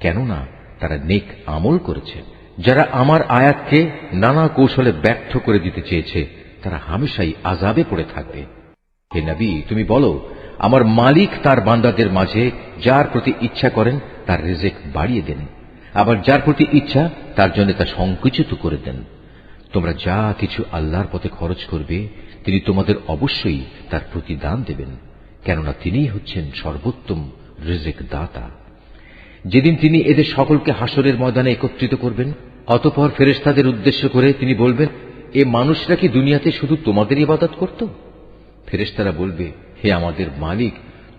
কেননা তারা নেক আমল করেছে। যারা আমার আয়াতকে নানা কৌশলে ব্যর্থ করে দিতে চেয়েছে তারা হামেশাই আযাবে পড়ে থাকবে। হে নবী, তুমি বলো, আমার মালিক তার বান্দাদের মাঝে যার প্রতি ইচ্ছা করেন তার রিজিক বাড়িয়ে দেন, আবার যার প্রতি ইচ্ছা তার জন্য তা সংকুচিত করে দেন। তোমরা যা কিছু আল্লাহর পথে খরচ করবে তিনি তোমাদের অবশ্যই তার প্রতিদান দেবেন, কেননা তিনিই হচ্ছেন সর্বোত্তম রিজিক দাতা। যেদিন তিনি এদের সকলকে হাসরের ময়দানে একত্রিত করবেন, অতঃপর ফেরেশতাদের উদ্দেশ্য করে তিনি বলবেন, এ মানুষরা কি দুনিয়াতে শুধু তোমাদের ইবাদত করত? ফেরেশতারা বলবে, হে আমাদের মালিক,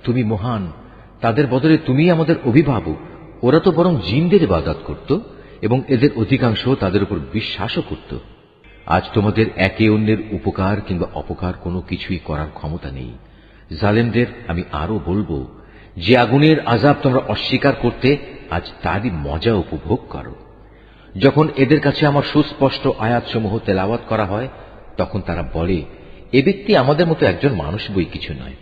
তুমি মহান, তাদের বদলে তুমি আমাদের অভিভাবক। ওরা তো বরং জিনদের ইবাদত করত এবং এদের অধিকাংশ তাদের উপর বিশ্বাসও করত। আজ তোমাদের একে অন্যের উপকার কিংবা অপকার কোনো কিছুই করার ক্ষমতা নেই। জালেমদের আমি আরো বলবো, যে আগুনের আযাব তোমরা অস্বীকার করতে, আজ তারই মজা উপভোগ করো। যখন এদের কাছে আমার সুস্পষ্ট আয়াতসমূহ তেলাওয়াত করা হয়, তখন তারা বলে, এ ব্যক্তি আমাদের মতো একজন মানুষ বই কিছু নয়।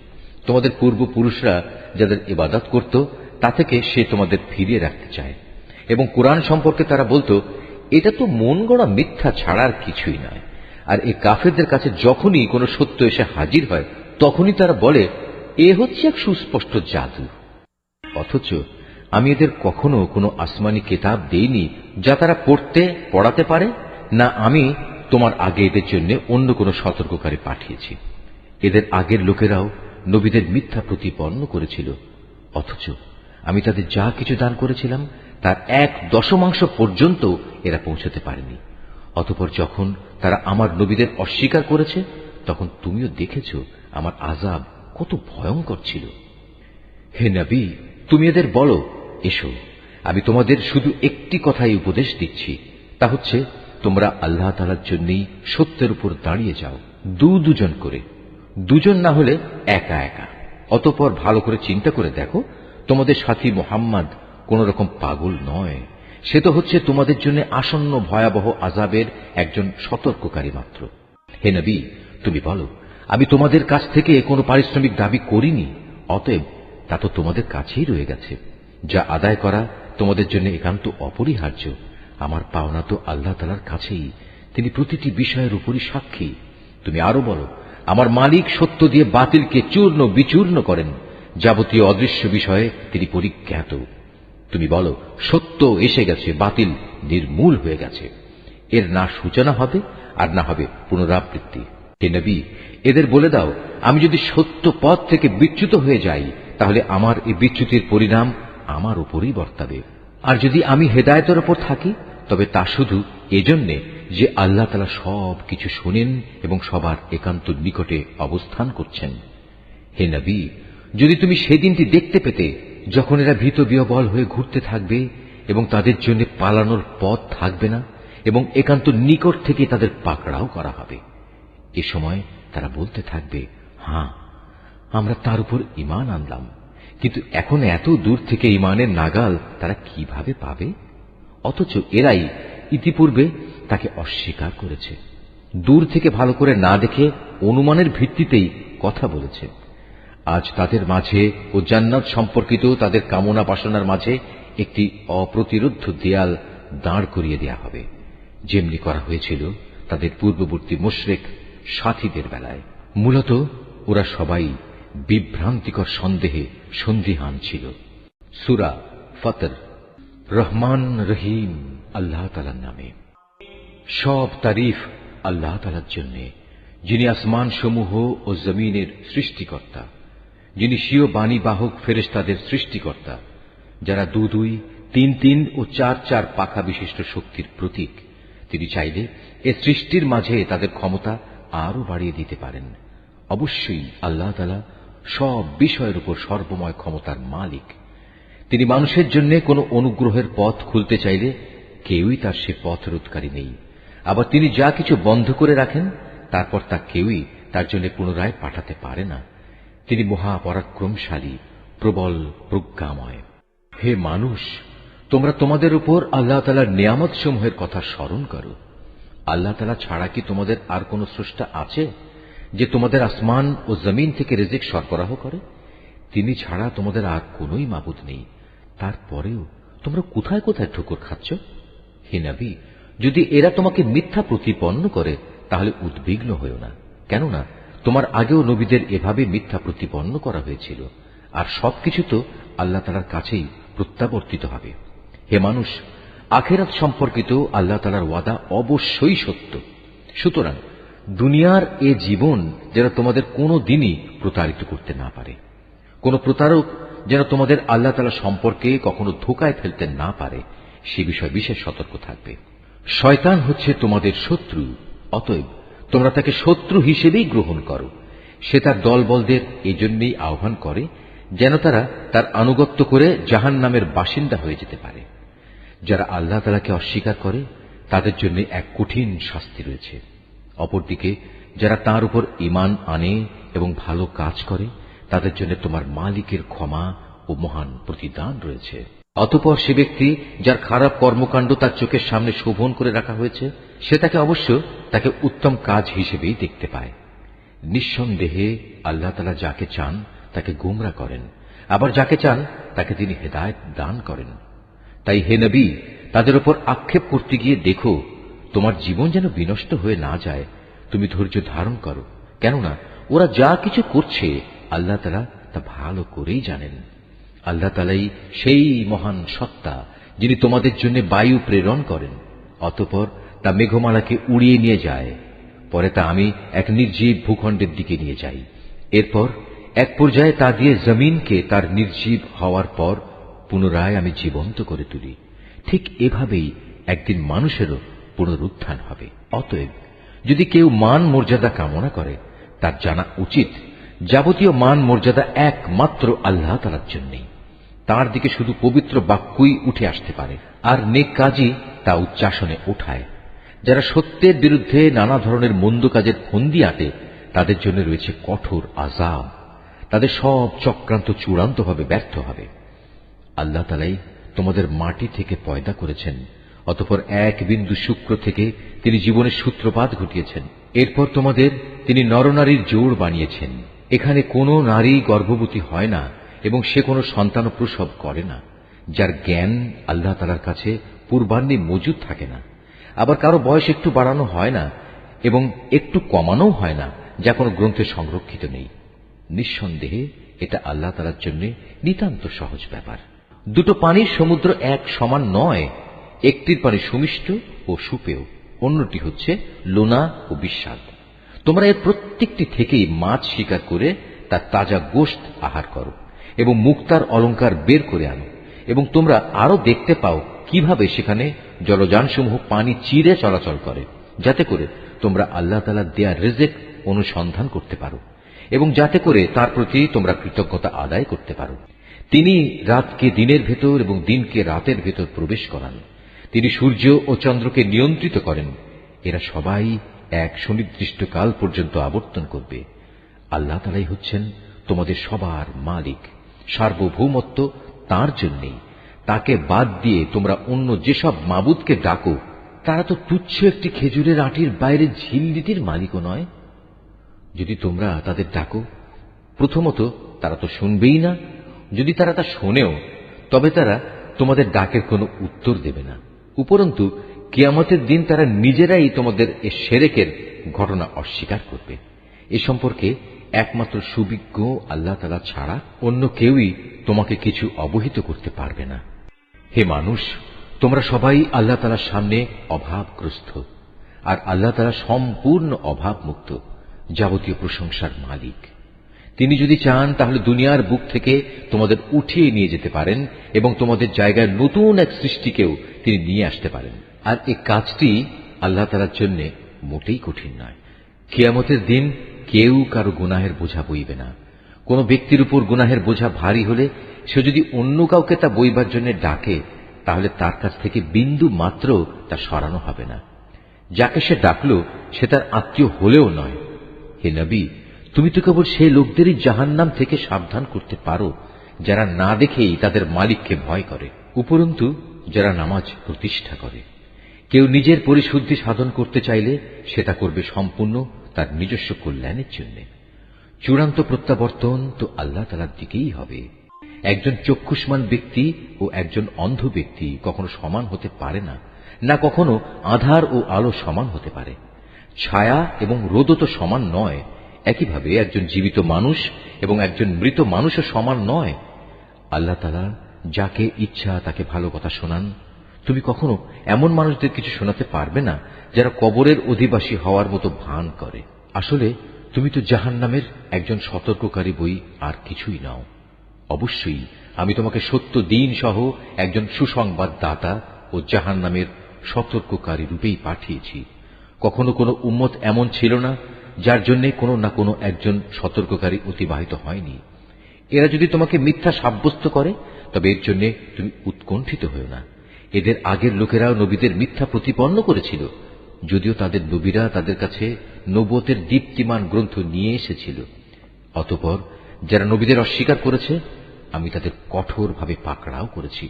তোমাদের পূর্বপুরুষরা যাদের ইবাদত করত, তা থেকে সে তোমাদের ফিরিয়ে রাখতে চায়। এবং কোরআন সম্পর্কে তারা বলতো, এটা তো মন গড়া মিথ্যা ছাড়া আর কিছুই নয়। আর এই কাফেরদের কাছে যখনই কোনো সত্য এসে হাজির হয়, তখনই তারা বলে, এ হচ্ছে এক সুস্পষ্ট জাদু। অথচ আমি এদের কখনো কোনো আসমানি কিতাব দেইনি যা তারা পড়াতে পারে, না আমি তোমার আগে এদের জন্য অন্য কোনো সতর্ককারী পাঠিয়েছি। এদের আগের লোকেরাও নবীদের মিথ্যা প্রতিপন্ন করেছিল, অথচ আমি তাদের যা কিছু দান করেছিলাম তার 1/10 পর্যন্ত এরা পৌঁছতে পারেনি। অতঃপর যখন তারা আমার নবীদের অস্বীকার করেছে, তখন তুমিও দেখেছ আমার আযাব কত ভয়ঙ্কর ছিল। হে নবী, তুমি এদের বলো, এসো, আমি তোমাদের শুধু একটি কথাই উপদেশ দিচ্ছি, তা হচ্ছে তোমরা আল্লাহ তাআলার জন্যই সত্যের উপর দাঁড়িয়ে যাও, দুজন করে, দুজন না হলে একা একা। অতঃপর ভালো করে চিন্তা করে দেখো, তোমাদের সাথী মুহাম্মদ কোন রকম পাগল নয়। সে তো হচ্ছে তোমাদের জন্য আসন্ন ভয়াবহ আযাবের একজন সতর্ককারী মাত্র। হে নবী, তুমি বলো, আমি তোমাদের কাছ থেকে কোনো পারিশ্রমিক দাবি করিনি, অতএব তা তো তোমাদের কাছেই রয়ে গেছে। যা আদায় করা তোমাদের জন্য একান্ত অপরিহার্য। আমার পাওনা তো আল্লাহ তাআলার কাছেই, তিনি প্রতিটি বিষয়ের উপরই সাক্ষী। তুমি আরো বলো, আমার মালিক সত্য দিয়ে বাতিলকে চূর্ণ বিচূর্ণ করেন, যাবতীয় অদৃশ্য বিষয়ে তিনি পরিজ্ঞাত। তুমি বলো, সত্য এসে গেছে, বাতিল নির্মূল হয়ে গেছে। এর না সূচনা হবে আর না হবে পুনরাবৃত্তি। হে নবী, এদের বলে দাও, আমি যদি সত্য পথ থেকে বিচ্যুত হয়ে যাই, তাহলে আমার এই বিচ্যুতির পরিণাম আমার উপরই বর্তাবে। আর যদি আমি হেদায়েতের উপর থাকি, তবে তা শুধু এজন্যে যে আল্লাহ তাআলা সব কিছু শোনেন এবং সবার একান্ত নিকটে অবস্থান করছেন। হে নবী, যদি তুমি সেদিনটি দেখতে পেতে যখন এরা ভীত বিহ্বল হয়ে ঘুরতে থাকবে এবং তাদের জন্য পালানোর পথ থাকবে না এবং একান্ত নিকট থেকে তাদের পাকড়াও করা হবে, এ সময় তারা বলতে থাকবে, হ্যাঁ, আমরা তার উপর ঈমান আনলাম, কিন্তু এখন এত দূর থেকে ঈমানের নাগাল তারা কিভাবে পাবে? অথচ এরাই ইতিপূর্বে তাকে অস্বীকার করেছে, দূর থেকে ভালো করে না দেখে অনুমানের ভিত্তিতেই কথা বলেছে। আজ তাদের মাঝে ও জান্নাত সম্পর্কিত তাদের কামনা বাসনার মাঝে একটি অপ্রতিরোধ্য দেয়াল দাঁড় করিয়ে দেয়া হবে, যেমনি করা হয়েছিল তাদের পূর্ববর্তী মুশরিক সাথীদের বেলায়। মূলত ওরা সবাই বিভ্রান্তিকর সন্দেহে সন্দিহান ছিল। সূরা ফাতর। রহমান রহিম আল্লাহ তাআলার নামে। সব তারিফ আল্লাহ তাআলার জন্য, যিনি আসমান সমূহ ও জমিনের সৃষ্টিকর্তা, যিনি স্বীয় বাণী বাহক ফেরেশতাদের সৃষ্টিকর্তা, যারা 2 2, 3 3 ও 4 4 পাখা বিশিষ্ট শক্তির প্রতীক। তিনি চাইলে এ সৃষ্টির মাঝে তাদের ক্ষমতা আরো বাড়িয়ে দিতে পারেন। অবশ্যই আল্লাহ তাআলা সব বিষয়ের উপর সর্বময় ক্ষমতার মালিক। তিনি মানুষের জন্য কোনো অনুগ্রহের পথ খুলতে চাইলে কেউই তার সে পথ রোধকারী নেই। আবার তিনি যা কিছু বন্ধ করে রাখেন, তারপর তা কেউই তার জন্য পুনরায় পাঠাতে পারে না। তিনি মহাপরাক্রমশালী, প্রবল প্রজ্ঞাময়। হে মানুষ, তোমরা তোমাদের উপর আল্লাহ তাআলার নিয়ামত সমূহের কথা স্মরণ করো। আল্লাহ তাআলা ছাড়া কি তোমাদের আর কোন স্রষ্টা আছে যে তোমাদের আসমান ও জমিন থেকে রিজিক সরবরাহ করে? তিনি ছাড়া তোমাদের আর কোনই মাবুদ নেই। তারপরেও তোমরা কোথায় কোথায় ঠোকর খাচ্ছ? হে নবী, যদি এরা তোমাকে মিথ্যা প্রতিপন্ন করে, তাহলে উদ্বিগ্ন হয়ো না, কেননা তোমার আগেও নবীদের এভাবে মিথ্যা প্রতিপন্ন করা হয়েছিল, আর সবকিছু তো আল্লাহ তাআলার কাছেই প্রত্যাবর্তিত হবে। হে মানুষ, আখিরাত সম্পর্কিত আল্লাহ তাআলার ওয়াদা অবশ্যই সত্য। সুতরাং দুনিয়ার এ জীবন যেন তোমাদের কোনো দিনই প্রতারিত করতে না পারে। কোন প্রতারক যেন তোমাদের আল্লাহ তাআলা সম্পর্কে কখনো ধোঁকায় ফেলতে না পারে, সে বিষয়ে বিশেষ সতর্ক থাকবে। শয়তান হচ্ছে তোমাদের শত্রু, অতএব তোমরা তাকে শত্রু হিসেবেই গ্রহণ করো। সে তার দলবলদের এজন্যই আহ্বান করে যেন তারা তার আনুগত্য করে জাহান্নামের বাসিন্দা হয়ে যেতে পারে। যারা আল্লাহ তাআলাকে অস্বীকার করে তাদের জন্য এক কঠিন শাস্তি রয়েছে। অপরদিকে যারা তাঁর উপর ঈমান আনে এবং ভালো কাজ করে তাদের জন্য তোমার মালিকের ক্ষমা ও মহান প্রতিদান রয়েছে। অতঃপর সে ব্যক্তি যার খারাপ কর্মকাণ্ড তার চোখের সামনে শোভন করে রাখা হয়েছে, সে তাকে অবশ্য তাকে উত্তম কাজ হিসেবেই দেখতে পায়। নিঃসন্দেহে আল্লাহ তাআলা যাকে চান তাকে গোমরা করেন, আবার যাকে চান তাকে তিনি হেদায়েত দান করেন। তাই হে নবী, তাদের উপর আক্ষেপ করতে গিয়ে দেখো তোমার জীবন যেন বিনষ্ট হয়ে না যায়। তুমি ধৈর্য ধারণ করো, কেননা ওরা যা কিছু করছে আল্লাহ তাআলা তা ভালো করেই জানেন। আল্লাহ তাআলাই সেই মহান সত্তা যিনি তোমাদের জন্য বায়ু প্রেরণ করেন, অতঃপর তা মেঘমালাকে উড়িয়ে নিয়ে যায়। পরে তা আমি এক নির্জীব ভূখণ্ডের দিকে নিয়ে যাই। এরপর এক পর্যায়ে তা দিয়ে জমিনকে তার নির্জীব হওয়ার পর পুনরায় আমি জীবন্ত করে তুলি। ঠিক এভাবেই একদিন মানুষেরও পুনরুত্থান হবে। অতএব যদি কেউ মান মর্যাদা কামনা করে, তার জানা উচিত যাবতীয় মান মর্যাদা একমাত্র আল্লাহ তাআলার জন্যই। তার দিকে শুধু পবিত্র বাক্যই উঠে আসতে পারে, আর নেক কাজই তা উচ্চাসনে ওঠায়। যারা সত্যের বিরুদ্ধে নানা ধরনের মন্দ কাজের ফন্দি আঁটে তাদের জন্য রয়েছে কঠোর আযাব। তাদের সব চক্রান্ত চূড়ান্তভাবে ব্যর্থ হবে। আল্লাহ তাআলাই তোমাদের মাটি থেকে পয়দা করেছেন, অতঃপর এক বিন্দু শুক্র থেকে তিনি জীবনের সূত্রপাত ঘটিয়েছেন। এরপর তোমাদের তিনি নরনারীর জোড় বানিয়েছেন। এখানে কোনো নারী গর্ভবতী হয় না এবং সে কোনো সন্তান প্রসব করে না, যার জ্ঞান আল্লাহ তাআলার কাছে পূর্বাহ্নে মজুদ থাকে না। আবার কারো বয়স একটু বাড়ানো হয় না এবং একটু কমানো হয় না, যা কোনো গ্রন্থে সংরক্ষিত নেই। নিঃসন্দেহে এটা আল্লাহ তাআলার জন্য নিতান্ত সহজ ব্যাপার। দুটো পানির সমুদ্র এক সমান নয়। একটির পানি সুমিষ্ট ও সুপেয়, অন্যটি হচ্ছে লোনা ও বিস্বাদ। তোমরা এর প্রত্যেকটি থেকেই মাছ শিকার করে তার তাজা গোশত আহার করো এবং মুক্তার অলংকার বের করে আনো, এবং তোমরা আরো দেখতে পাও কিভাবে সেখানে জলযানসমূহ পানি চিরে চলাচল করে, যাতে করে তোমরা আল্লাহ তাআলার দেয়া রিজিক অনুসন্ধান করতে পারো এবং যাতে করে তার প্রতি তোমরা কৃতজ্ঞতা আদায় করতে পারো। তিনি রাতকে দিনের ভেতর এবং দিনকে রাতের ভেতর প্রবেশ করান। তিনি সূর্য ও চন্দ্রকে নিয়ন্ত্রিত করেন। এরা সবাই এক সুনির্দিষ্ট কাল পর্যন্ত আবর্তন করবে। আল্লাহ তাআলাই হচ্ছেন তোমাদের সবার মালিক। সার্বভৌমত্ব তাঁর জন্যই। তাকে বাদ দিয়ে তোমরা অন্য যেসব মাবুদকে ডাকো, তারা তো তুচ্ছ একটি খেজুরের আটির বাইরে ঝিল্লিটির মালিকও নয়। যদি তোমরা তাদের ডাকো, প্রথমত তারা তো শুনবেই না। যদি তারা তা শোনেও, তবে তারা তোমাদের ডাকের কোনো উত্তর দেবে না। উপরন্তু কিয়ামতের দিন তারা নিজেরাই তোমাদের এ শিরকের ঘটনা অস্বীকার করবে। এ সম্পর্কে একমাত্র সুবিজ্ঞ আল্লাহ তাআলা ছাড়া অন্য কেউই তোমাকে কিছু অবহিত করতে পারবে না। হে মানুষ, তোমরা সবাই আল্লাহ তাআলার সামনে অভাবগ্রস্ত, আর আল্লাহ তাআলা সম্পূর্ণ অভাবমুক্ত, যাবতীয় প্রশংসার মালিক। তিনি যদি চান তাহলে দুনিয়ার বুক থেকে তোমাদের উঠিয়ে নিয়ে যেতে পারেন এবং তোমাদের জায়গায় নতুন এক সৃষ্টিকেও তিনি নিয়ে আসতে পারেন। আর এই কাজটি আল্লাহ তাআলার জন্য মোটেই কঠিন নয়। কিয়ামতের দিন কেউ কারো গুনাহের বোঝা বইবে না। কোন ব্যক্তির উপর গুনাহের বোঝা ভারী হলে সে যদি অন্য কাউকে তা বইবার জন্য ডাকে, তাহলে তার কাছ থেকে বিন্দু মাত্র তা সরানো হবে না। যাকে সে ডাকলো সে তার আত্মীয় হলেও নয়। হে নবী, তুমি তো কেবল সেই লোকদেরই জাহান্নাম থেকে সাবধান করতে পারো যারা না দেখেই তাদের মালিককে ভয় করে, উপরন্তু যারা নামাজ প্রতিষ্ঠা করে। কেউ নিজের পরিশুদ্ধি সাধন করতে চাইলে সেটা করবে সম্পূর্ণ তার নিজস্ব কল্যাণের জন্য। চূড়ান্ত প্রত্যাবর্তন তো আল্লাহ তাআলার দিকেই হবে। একজন চক্ষুষ্মান ব্যক্তি ও একজন অন্ধ ব্যক্তি কখনো সমান হতে পারে না, না কখনো আঁধার ও আলো সমান হতে পারে। ছায়া এবং রোদও তো সমান নয়। একইভাবে একজন জীবিত মানুষ এবং একজন মৃত মানুষও সমান নয়। আল্লাহ তাআলা যাকে ইচ্ছা তাকে ভালো কথা শোনান। তুমি কখনো এমন মানুষদের কিছু শোনাতে পারবে না যারা কবরের অধিবাসী হওয়ার মতো ভান করে। আসলে তুমি তো জাহান্নামের একজন সতর্ককারী বই, আর কিছুই নাও। অবশ্যই আমি তোমাকে সত্য দিন সহ একজন সুসংবাদদাতা ও জাহান্নামের সতর্ককারী রূপেই পাঠিয়েছি। কখনো কোনো উম্মত এমন ছিল না যার জন্য কোনো না কোনো একজন সতর্ককারী অতিবাহিত হয়নি। এরা যদি তোমাকে মিথ্যা সাব্যস্ত করে, তবে এর জন্য তুমি উৎকণ্ঠিত হও না। এদের আগের লোকেরাও নবীদের মিথ্যা প্রতিপন্ন করেছিল। যদিও তাদের নবীরা তাদের কাছে নবুয়তের দীপ্তিমান গ্রন্থ নিয়ে এসেছিল। অতঃপর যারা নবীদের অস্বীকার করেছে আমি তাদের কঠোরভাবে পাকড়াও করেছি।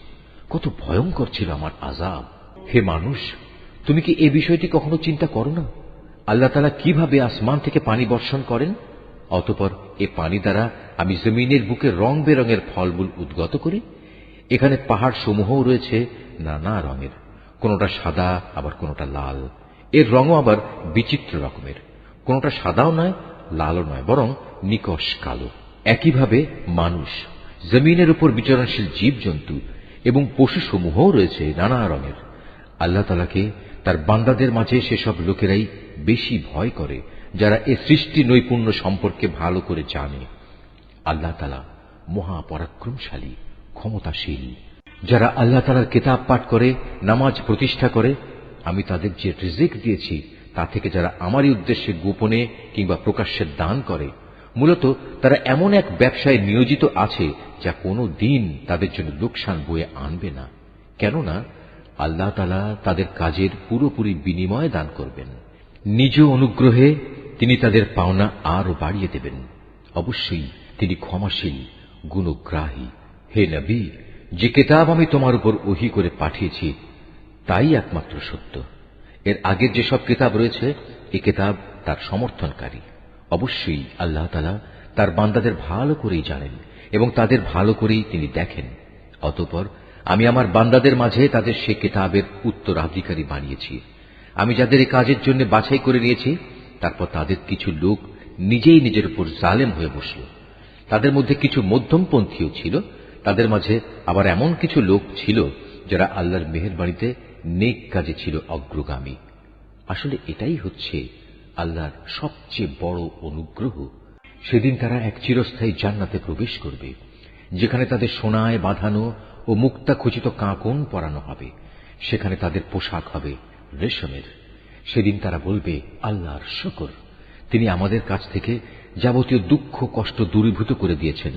কত ভয়ঙ্কর ছিল আমার আযাব। হে মানুষ, তুমি কি এ বিষয়টি কখনো চিন্তা করো না? আল্লাহ তাআলা কিভাবে আসমান থেকে পানি বর্ষণ করেন, অতঃপর এ পানি দ্বারা আমি জমিনের বুকে রং বেরঙের ফলমূল উদ্গত করি। এখানে পাহাড় সমূহও রয়েছে নানা রঙের, কোনটা সাদা আবার কোনটা লাল। এর রঙও আবার বিচিত্র রকমের, কোনটা সাদাও নয় লালও নয়, বরং নিকষ কালো। একইভাবে মানুষ, জমিনের উপর বিচরণশীল জীবজন্তু এবং পশুসমূহও রয়েছে নানা রঙের। আল্লাহ তাআলাকে তার বান্দাদের মাঝে সেসব লোকেরাই বেশি ভয় করে যারা এ সৃষ্টি নৈপুণ্য সম্পর্কে ভালো করে জানে। আল্লাহ তাআলা মহাপরাক্রমশালী, ক্ষমতাশীল। যারা আল্লাহ তাআলার কিতাব পাঠ করে, নামাজ প্রতিষ্ঠা করে, আমি তাদের যে রিজিক দিয়েছি তা থেকে যারা আমারই উদ্দেশ্যে গোপনে কিংবা প্রকাশ্যে দান করে, মূলত তারা এমন এক ব্যবসায় নিয়োজিত আছে যা কোনো দিন তাদের জন্য লোকসান বয়ে আনবে না, কেননা আল্লাহ তাআলা তাদের কাজের পুরোপুরি বিনিময় দান করবেন। নিজ অনুগ্রহে তিনি তাদের পাওনা আরো বাড়িয়ে দেবেন। অবশ্যই তিনি ক্ষমাশীল, গুণগ্রাহী। হে নবী, যে কিতাব আমি তোমার উপর ওহী করে পাঠিয়েছি তাই একমাত্র সত্য। এর আগের যেসব কিতাব রয়েছে এ কিতাব তার সমর্থনকারী। অবশ্যই আল্লাহ তাআলা তার বান্দাদের ভালো করেই জানেন এবং তাদের ভালো করেই তিনি দেখেন। অতঃপর আমি আমার বান্দাদের মাঝে তাদের সে কিতাবের উত্তরাধিকারী বানিয়েছি। আমি যাদের এই কাজের জন্য বাছাই করে নিয়েছি, তারপর তাদের কিছু লোক নিজেই নিজের উপর জালেম হয়ে বসল। তাদের মধ্যে কিছু মধ্যমপন্থীও ছিল, তাদের মাঝে আবার এমন কিছু লোক ছিল যারা আল্লাহর মেহেরবানিতে নেক কাজে ছিল অগ্রগামী। আসলে এটাই হচ্ছে আল্লাহর সবচেয়ে বড় অনুগ্রহ। সেদিন তারা এক চিরস্থায়ী জান্নাতে প্রবেশ করবে, যেখানে তাদের সোনায় বাঁধানো ও মুক্তা খচিত কাঁকন পরানো হবে। সেখানে তাদের পোশাক হবে রেশমের। সেদিন তারা বলবে, আল্লাহর শুকর, তিনি আমাদের কাছ থেকে যাবতীয় দুঃখ কষ্ট দূরীভূত করে দিয়েছেন।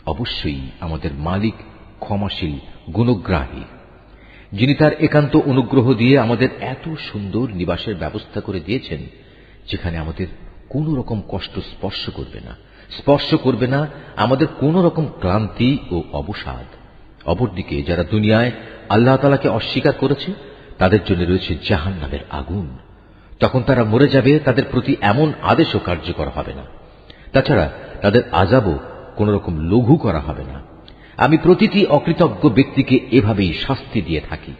অবশ্যই আমাদের মালিক ক্ষমাশীল, গুণগ্রাহী, যিনি তার একান্ত অনুগ্রহ দিয়ে আমাদের এত সুন্দর নিবাসের ব্যবস্থা করে দিয়েছেন, যেখানে আমাদের কোন রকম কষ্ট স্পর্শ করবে না আমাদের কোন রকম ক্লান্তি ও অবসাদ। অপরদিকে যারা দুনিয়ায় আল্লাহ তাআলাকে অস্বীকার করেছে, তাদের জন্য রয়েছে জাহান্নামের আগুন। তখন তারা মরে যাবে, তাদের প্রতি এমন আদেশও কার্যকর হবে না। তাছাড়া তাদের আযাবও কোন রকম লঘু করা হবে না। আমি প্রতিটি অকৃতজ্ঞ ব্যক্তিকে এভাবেই শাস্তি দিয়ে থাকি।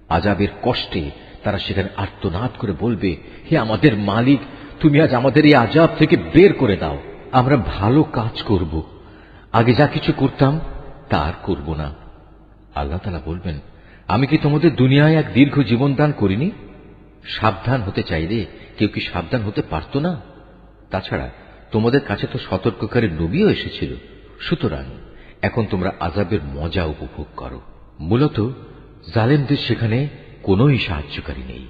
আযাবের কষ্টে তারা সেখানে আর্তনাদ করে বলবে, হে আমাদের মালিক, তুমি আজ আমাদের এই আযাব থেকে বের করে দাও। আমরা ভালো কাজ করব, আগে যা কিছু করতাম তা আর করব না। আল্লাহ তাআলা বলবেন, আমি কি তোমাদের দুনিয়ায় এক দীর্ঘ জীবন দান করিনি? সাবধান হতে চাইলে কেউ কি সাবধান হতে পারত না? তাছাড়া তোমাদের কাছে তো সতর্ককারী নবীও এসেছিল। সুতরাং এখন তোমরা আযাবের মজা উপভোগ করো। মূলত জালেমদের সেখানে কোনই সাহায্যকারী নেই।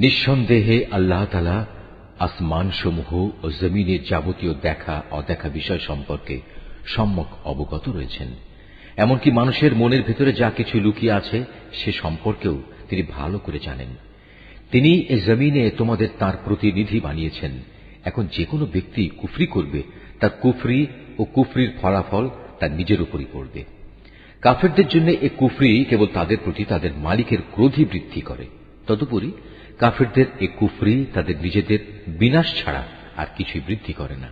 নিঃসন্দেহে আল্লাহ তাআলা আসমানসমূহ ও জমিনের যাবতীয় দেখা অদেখা বিষয় সম্পর্কে সম্যক অবগত রয়েছেন। এমনকি মানুষের মনের ভেতরে যা কিছু লুকিয়ে আছে সে সম্পর্কেও তিনি ভালো করে জানেন। তিনি এ জমিনে তোমাদের তার প্রতিনিধি বানিয়েছেন। এখন যে কোনো ব্যক্তি কুফরি করবে, তার কুফরি ও কুফরির ফলাফল তার নিজের উপরই পড়বে। কাফেরদের জন্য এ কুফরি কেবল তাদের প্রতি তাদের মালিকের ক্রোধই বৃদ্ধি করে। তদুপরি কাফেরদের এ কুফরি তাদের নিজেদের বিনাশ ছাড়া আর কিছুই বৃদ্ধি করে না।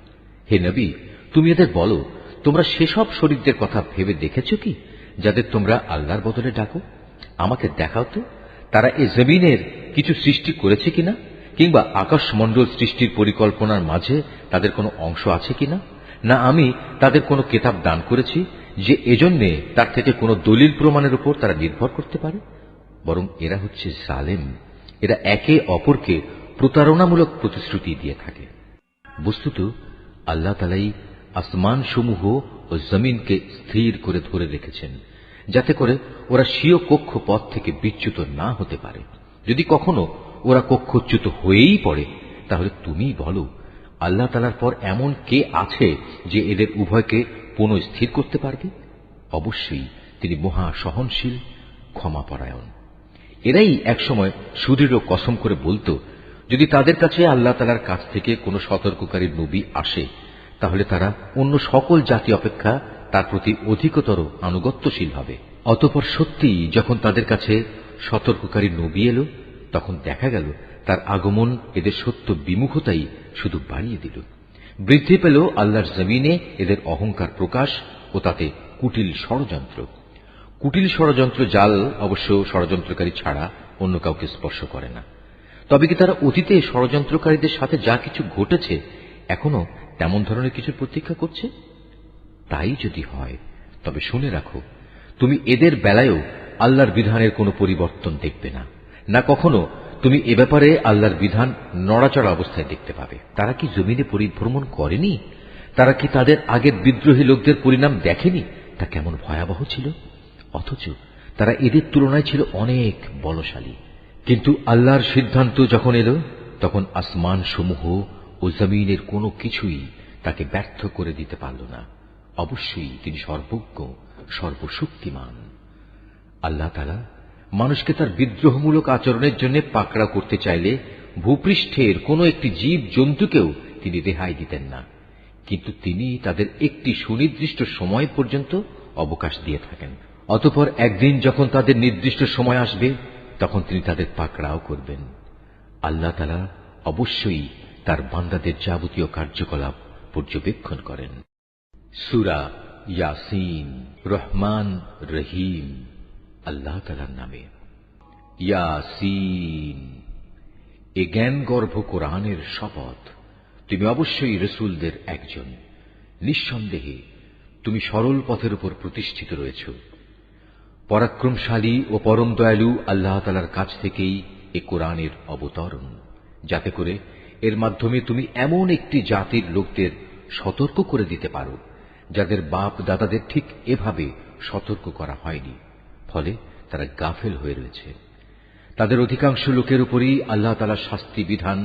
হে নবী, তুমি এদের বলো, তোমরা সেসব শরীরদের কথা ভেবে দেখেছ কি যাদের তোমরা আল্লাহর বদলে ডাকো? আমাকে দেখাও তো, তারা এ জমিনের কিছু সৃষ্টি করেছে কিনা, কিংবা আকাশমণ্ডল সৃষ্টির পরিকল্পনার মাঝে তাদের কোনো অংশ আছে কিনা? না আমি তাদের কোনো কিতাব দান করেছি যে এজন্যে তার থেকে কোনো দলিল প্রমাণের উপর তারা নির্ভর করতে পারে? বরং এরা হচ্ছে জালেম। এরা একে অপরকে প্রতারণামূলক প্রতিশ্রুতি দিয়ে থাকে। বস্তুত আল্লাহ তাআলাই আসমান সমূহ ও জমিনকে স্থির করে ধরে রেখেছেন, যাতে করে ওরা স্বীয় কক্ষপথ থেকে বিচ্যুত না হতে পারে। যদি কখনো ওরা কক্ষচ্যুত হয়েই পড়ে, তাহলে তুমি বলো, আল্লাহ তাআলার পর এমন কে আছে যে এদের উভয়কে পুনঃস্থির করতে পারবে? অবশ্যই তিনি মহা সহনশীল, ক্ষমাপরায়ণ। এরাই একসময় সুদৃঢ় কসম করে বলতো, যদি তাদের কাছে আল্লাহ তাআলার কাছ থেকে কোনো সতর্ককারী নবী আসে, তাহলে তারা অন্য সকল জাতি অপেক্ষা তার প্রতি অধিকতর আনুগত্যশীল হবে। অতঃপর সত্যিই যখন তাদের কাছে সতর্ককারী নবী এলো, তখন দেখা গেল তার আগমন এদের সত্য বিমুখতাই শুধু বাড়িয়ে দিল। বৃদ্ধি পেল আল্লাহর জমিনে এদের অহংকার প্রকাশ ও তাতে কুটিল ষড়যন্ত্র। কুটিল ষড়যন্ত্র জাল অবশ্য ষড়যন্ত্রকারী ছাড়া অন্য কাউকে স্পর্শ করে না। তবে কি তারা অতীতে ষড়যন্ত্রকারীদের সাথে যা কিছু ঘটেছে এখনো তেমন ধরনের কিছু প্রতীক্ষা করছে? তাই যদি হয় তবে শুনে রাখো, তুমি এদের বেলায়ও আল্লাহর বিধানের কোনো পরিবর্তন দেখবে না, না কখনো তুমি এ ব্যাপারে আল্লাহর বিধান নড়াচড়া অবস্থায় দেখতে পাবে। তারা কি জমিনে পরিভ্রমণ করেনি? তারা কি তাদের আগের বিদ্রোহী লোকদের পরিণাম দেখেনি তা কেমন ভয়াবহ ছিল? অথচ তারা এদের তুলনায় ছিল অনেক বলশালী। কিন্তু আল্লাহর সিদ্ধান্ত যখন এলো, তখন আসমান সমূহ ও জমিনের কোনো কিছুই তাকে ব্যর্থ করে দিতে পারল না। অবশ্যই তিনি সর্বজ্ঞ, সর্বশক্তিমান। আল্লাহ তাআলা মানুষকে তার বিদ্রোহমূলক আচরণের জন্য পাকড়া করতে চাইলে ভূপৃষ্ঠের কোনো একটি জীব জন্তুকেও তিনি রেহাই দিতেন না, কিন্তু তিনি তাদের একটি সুনির্দিষ্ট সময় পর্যন্ত অবকাশ দিয়ে থাকেন। অতঃপর একদিন যখন তাদের নির্দিষ্ট সময় আসবে, তখন তিনি তাদের পাকড়াও করবেন। আল্লাহ তাআলা অবশ্যই তার বান্দাদের যাবতীয় কার্যকলাপ পর্যবেক্ষণ করেন। সূরা ইয়াসিন। রহমান রহিম আল্লাহ তাআলার নামে। ইয়াসিন, এ জ্ঞানগর্ভ কোরআনের শপথ। তুমি অবশ্যই রসূলদের একজন। নিঃসন্দেহে তুমি সরল পথের উপর প্রতিষ্ঠিত রয়েছ। পরাক্রমশালী ও পরম দয়ালু আল্লাহ তাআলার কাছ থেকেই এ কোরআনের অবতরণ, যাতে করে এর মাধ্যমে তুমি এমন একটি জাতির লোকদের সতর্ক করে দিতে পারো যাদের বাপ দাদাদের ঠিক এভাবে সতর্ক করা হয়নি, ফলে তারা গাফেল হয়ে রয়েছে। তাদের অধিকাংশ লোকের উপরই আল্লাহ তাআলার শাস্তি বিধান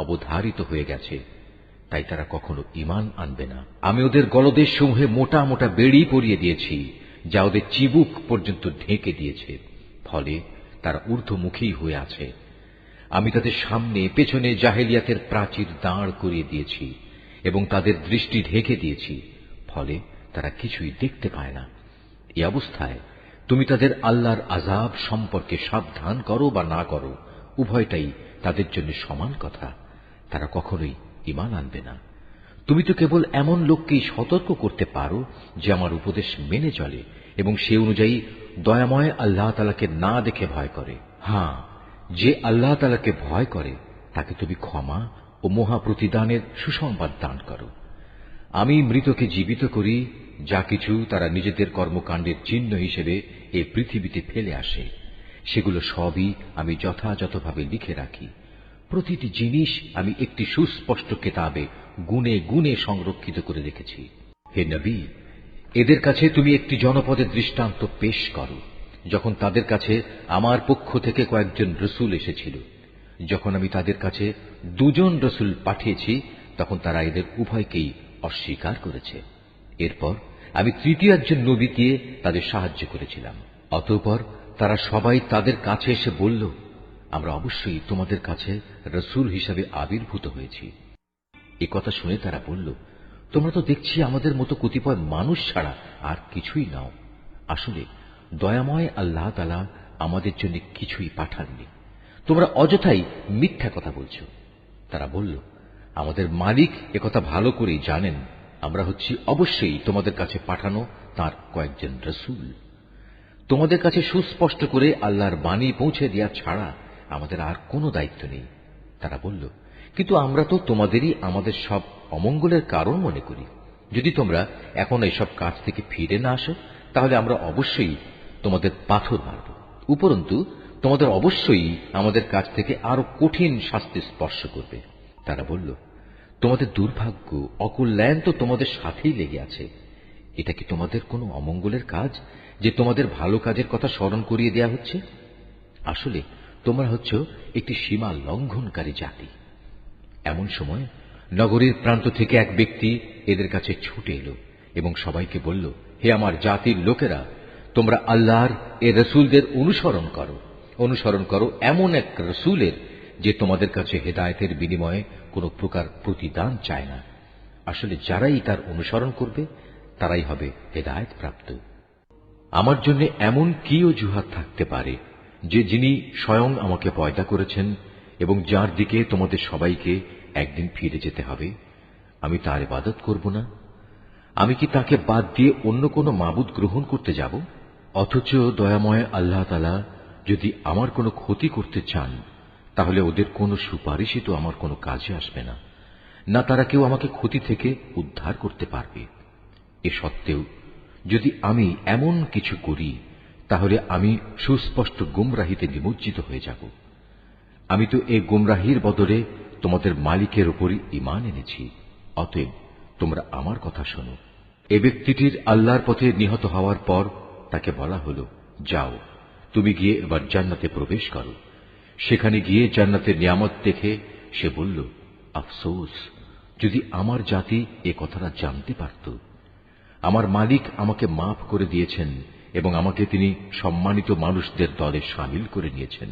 অবধারিত হয়ে গেছে, তাই তারা কখনো ঈমান আনবে না। আমি ওদের গলদেশ সমূহে মোটা মোটা বেড়ি পরিয়ে দিয়েছি, যা ওদের চিবুক পর্যন্ত ঢেকে দিয়েছে, ফলে তারা ঊর্ধ্বমুখী হয়ে আছে। আমি তাদের সামনে পেছনে জাহেলিয়াতের প্রাচীর দাঁড় করিয়ে দিয়েছি এবং তাদের দৃষ্টি ঢেকে দিয়েছি, ফলে তারা কিছুই দেখতে পায় না। এই অবস্থায় তুমি তাদের আল্লাহর আযাব সম্পর্কে সাবধান করো বা না করো, উভয়টাই তাদের জন্য সমান কথা। তারা কখনোই ঈমান আনবে না। তুমি তো কেবল এমন লোককেই সতর্ক করতে পারো যে আমার উপদেশ মেনে চলে এবং সে অনুযায়ী দয়াময় আল্লাহ তাআলাকে না দেখে ভয় করে। হ্যাঁ, যে আল্লাহ তাআলাকে ভয় করে তাকে তুমি ক্ষমা ও মহা প্রতিদানের সুসংবাদ দান করো। আমি মৃতকে জীবিত করি, যা কিছু তারা নিজেদের কর্মকাণ্ডের চিহ্ন হিসেবে এই পৃথিবীতে ফেলে আসে, সেগুলো সবই আমি যথাযথভাবে লিখে রাখি। প্রতিটি জিনিস আমি একটি সুস্পষ্ট কেতাবে গুণে গুণে সংরক্ষিত করে রেখেছি। হে নবী, এদের কাছে তুমি একটি জনপদের দৃষ্টান্ত পেশ করো, যখন তাদের কাছে আমার পক্ষ থেকে কয়েকজন রসূল এসেছিল। যখন আমি তাদের কাছে 2 জন রসূল পাঠিয়েছি, তখন তারা এদের উভয়কেই অস্বীকার করেছে। এরপর আমি তৃতীয় একজন নবী দিয়ে তাদের সাহায্য করেছিলাম। অতঃপর তারা সবাই তাদের কাছে এসে বলল, আমরা অবশ্যই তোমাদের কাছে রসূল হিসাবে আবির্ভূত হয়েছি। এ কথা শুনে তারা বলল, তোমরা তো দেখছি আমাদের মতো কতিপয় মানুষ ছাড়া আর কিছুই নাও। আসলে দয়াময় আল্লাহ তাআলা আমাদের জন্য কিছুই পাঠাননি, তোমরা অযথাই মিথ্যা কথা বলছ। তারা বলল, আমাদের মালিক একথা ভালো করেই জানেন, আমরা হচ্ছি অবশ্যই তোমাদের কাছে পাঠানো তার কয়েকজন রসূল। তোমাদের কাছে সুস্পষ্ট করে আল্লাহর বাণী পৌঁছে দেওয়া ছাড়া আমাদের আর কোনো দায়িত্ব নেই। তারা বলল, কিন্তু আমরা তো তোমাদেরই আমাদের সব অমঙ্গলের কারণ মনে করি। যদি তোমরা এখন এসব কাজ থেকে ফিরে না আসো, তাহলে আমরা অবশ্যই তোমাদের পাথর মারব। উপরন্তু তোমাদের অবশ্যই আমাদের কাছ থেকে আরো কঠিন শাস্তি স্পর্শ করবে। তারা বলল, তোমাদের দুর্ভাগ্য অকল্যাণ তো তোমাদের সাথেই লেগে আছে। এটা কি তোমাদের কোনো অমঙ্গলের কাজ যে তোমাদের ভালো কাজের কথা স্মরণ করিয়ে দেয়া হচ্ছে? আসলে তোমরা হচ্ছ একটি সীমা লঙ্ঘনকারী জাতি। এমন সময় নগরীর প্রান্ত থেকে এক ব্যক্তি এদের কাছে ছুটে এলো এবং সবাইকে বলল, হে আমার জাতির লোকেরা, তোমরা আল্লাহর এ রসূলদের অনুসরণ করো অনুসরণ করো এমন এক রসুলের যে তোমাদের কাছে হেদায়েতের বিনিময়ে কোনো প্রকার প্রতিদান চায় না। আসলে যারাই তার অনুসরণ করবে তারাই হবে হেদায়েত প্রাপ্ত। আমার জন্য এমন কি অজুহাত থাকতে পারে যে যিনি স্বয়ং আমাকে পয়দা করেছেন এবং যার দিকে তোমাদের সবাইকে একদিন ফিরে যেতে হবে, আমি তার ইবাদত করব না? আমি কি তাকে বাদ দিয়ে অন্য কোনো মাবুদ গ্রহণ করতে যাব? অথচ দয়াময় আল্লাহ তাআলা যদি আমার কোনো ক্ষতি করতে চান, তাহলে ওদের কোনো সুপারিশই তো আমার কোনো কাজে আসবে না, না তারা কেউ আমাকে ক্ষতি থেকে উদ্ধার করতে পারবে। এ সত্ত্বেও যদি আমি এমন কিছু করি, তাহলে আমি সুস্পষ্ট গুমরাহিতে নিমজ্জিত হয়ে যাব। আমি তো এই গুমরাহির বদলে তোমাদের মালিকের উপরই ঈমান এনেছি। অতএব তোমরা আমার কথা শোনো। এ ব্যক্তিটির আল্লাহর পথে নিহত হওয়ার পর তাকে বলা হলো, যাও তুমি গিয়ে এবার জান্নাতে প্রবেশ করো। সেখানে গিয়ে জান্নাতের নিয়ামত দেখে সে বলল, আফসোস, যদি আমার জাতি এ কথাটা জানতে পারত। আমার মালিক আমাকে মাফ করে দিয়েছেন এবং আমাকে তিনি সম্মানিত মানুষদের দলে শামিল করে নিয়েছেন।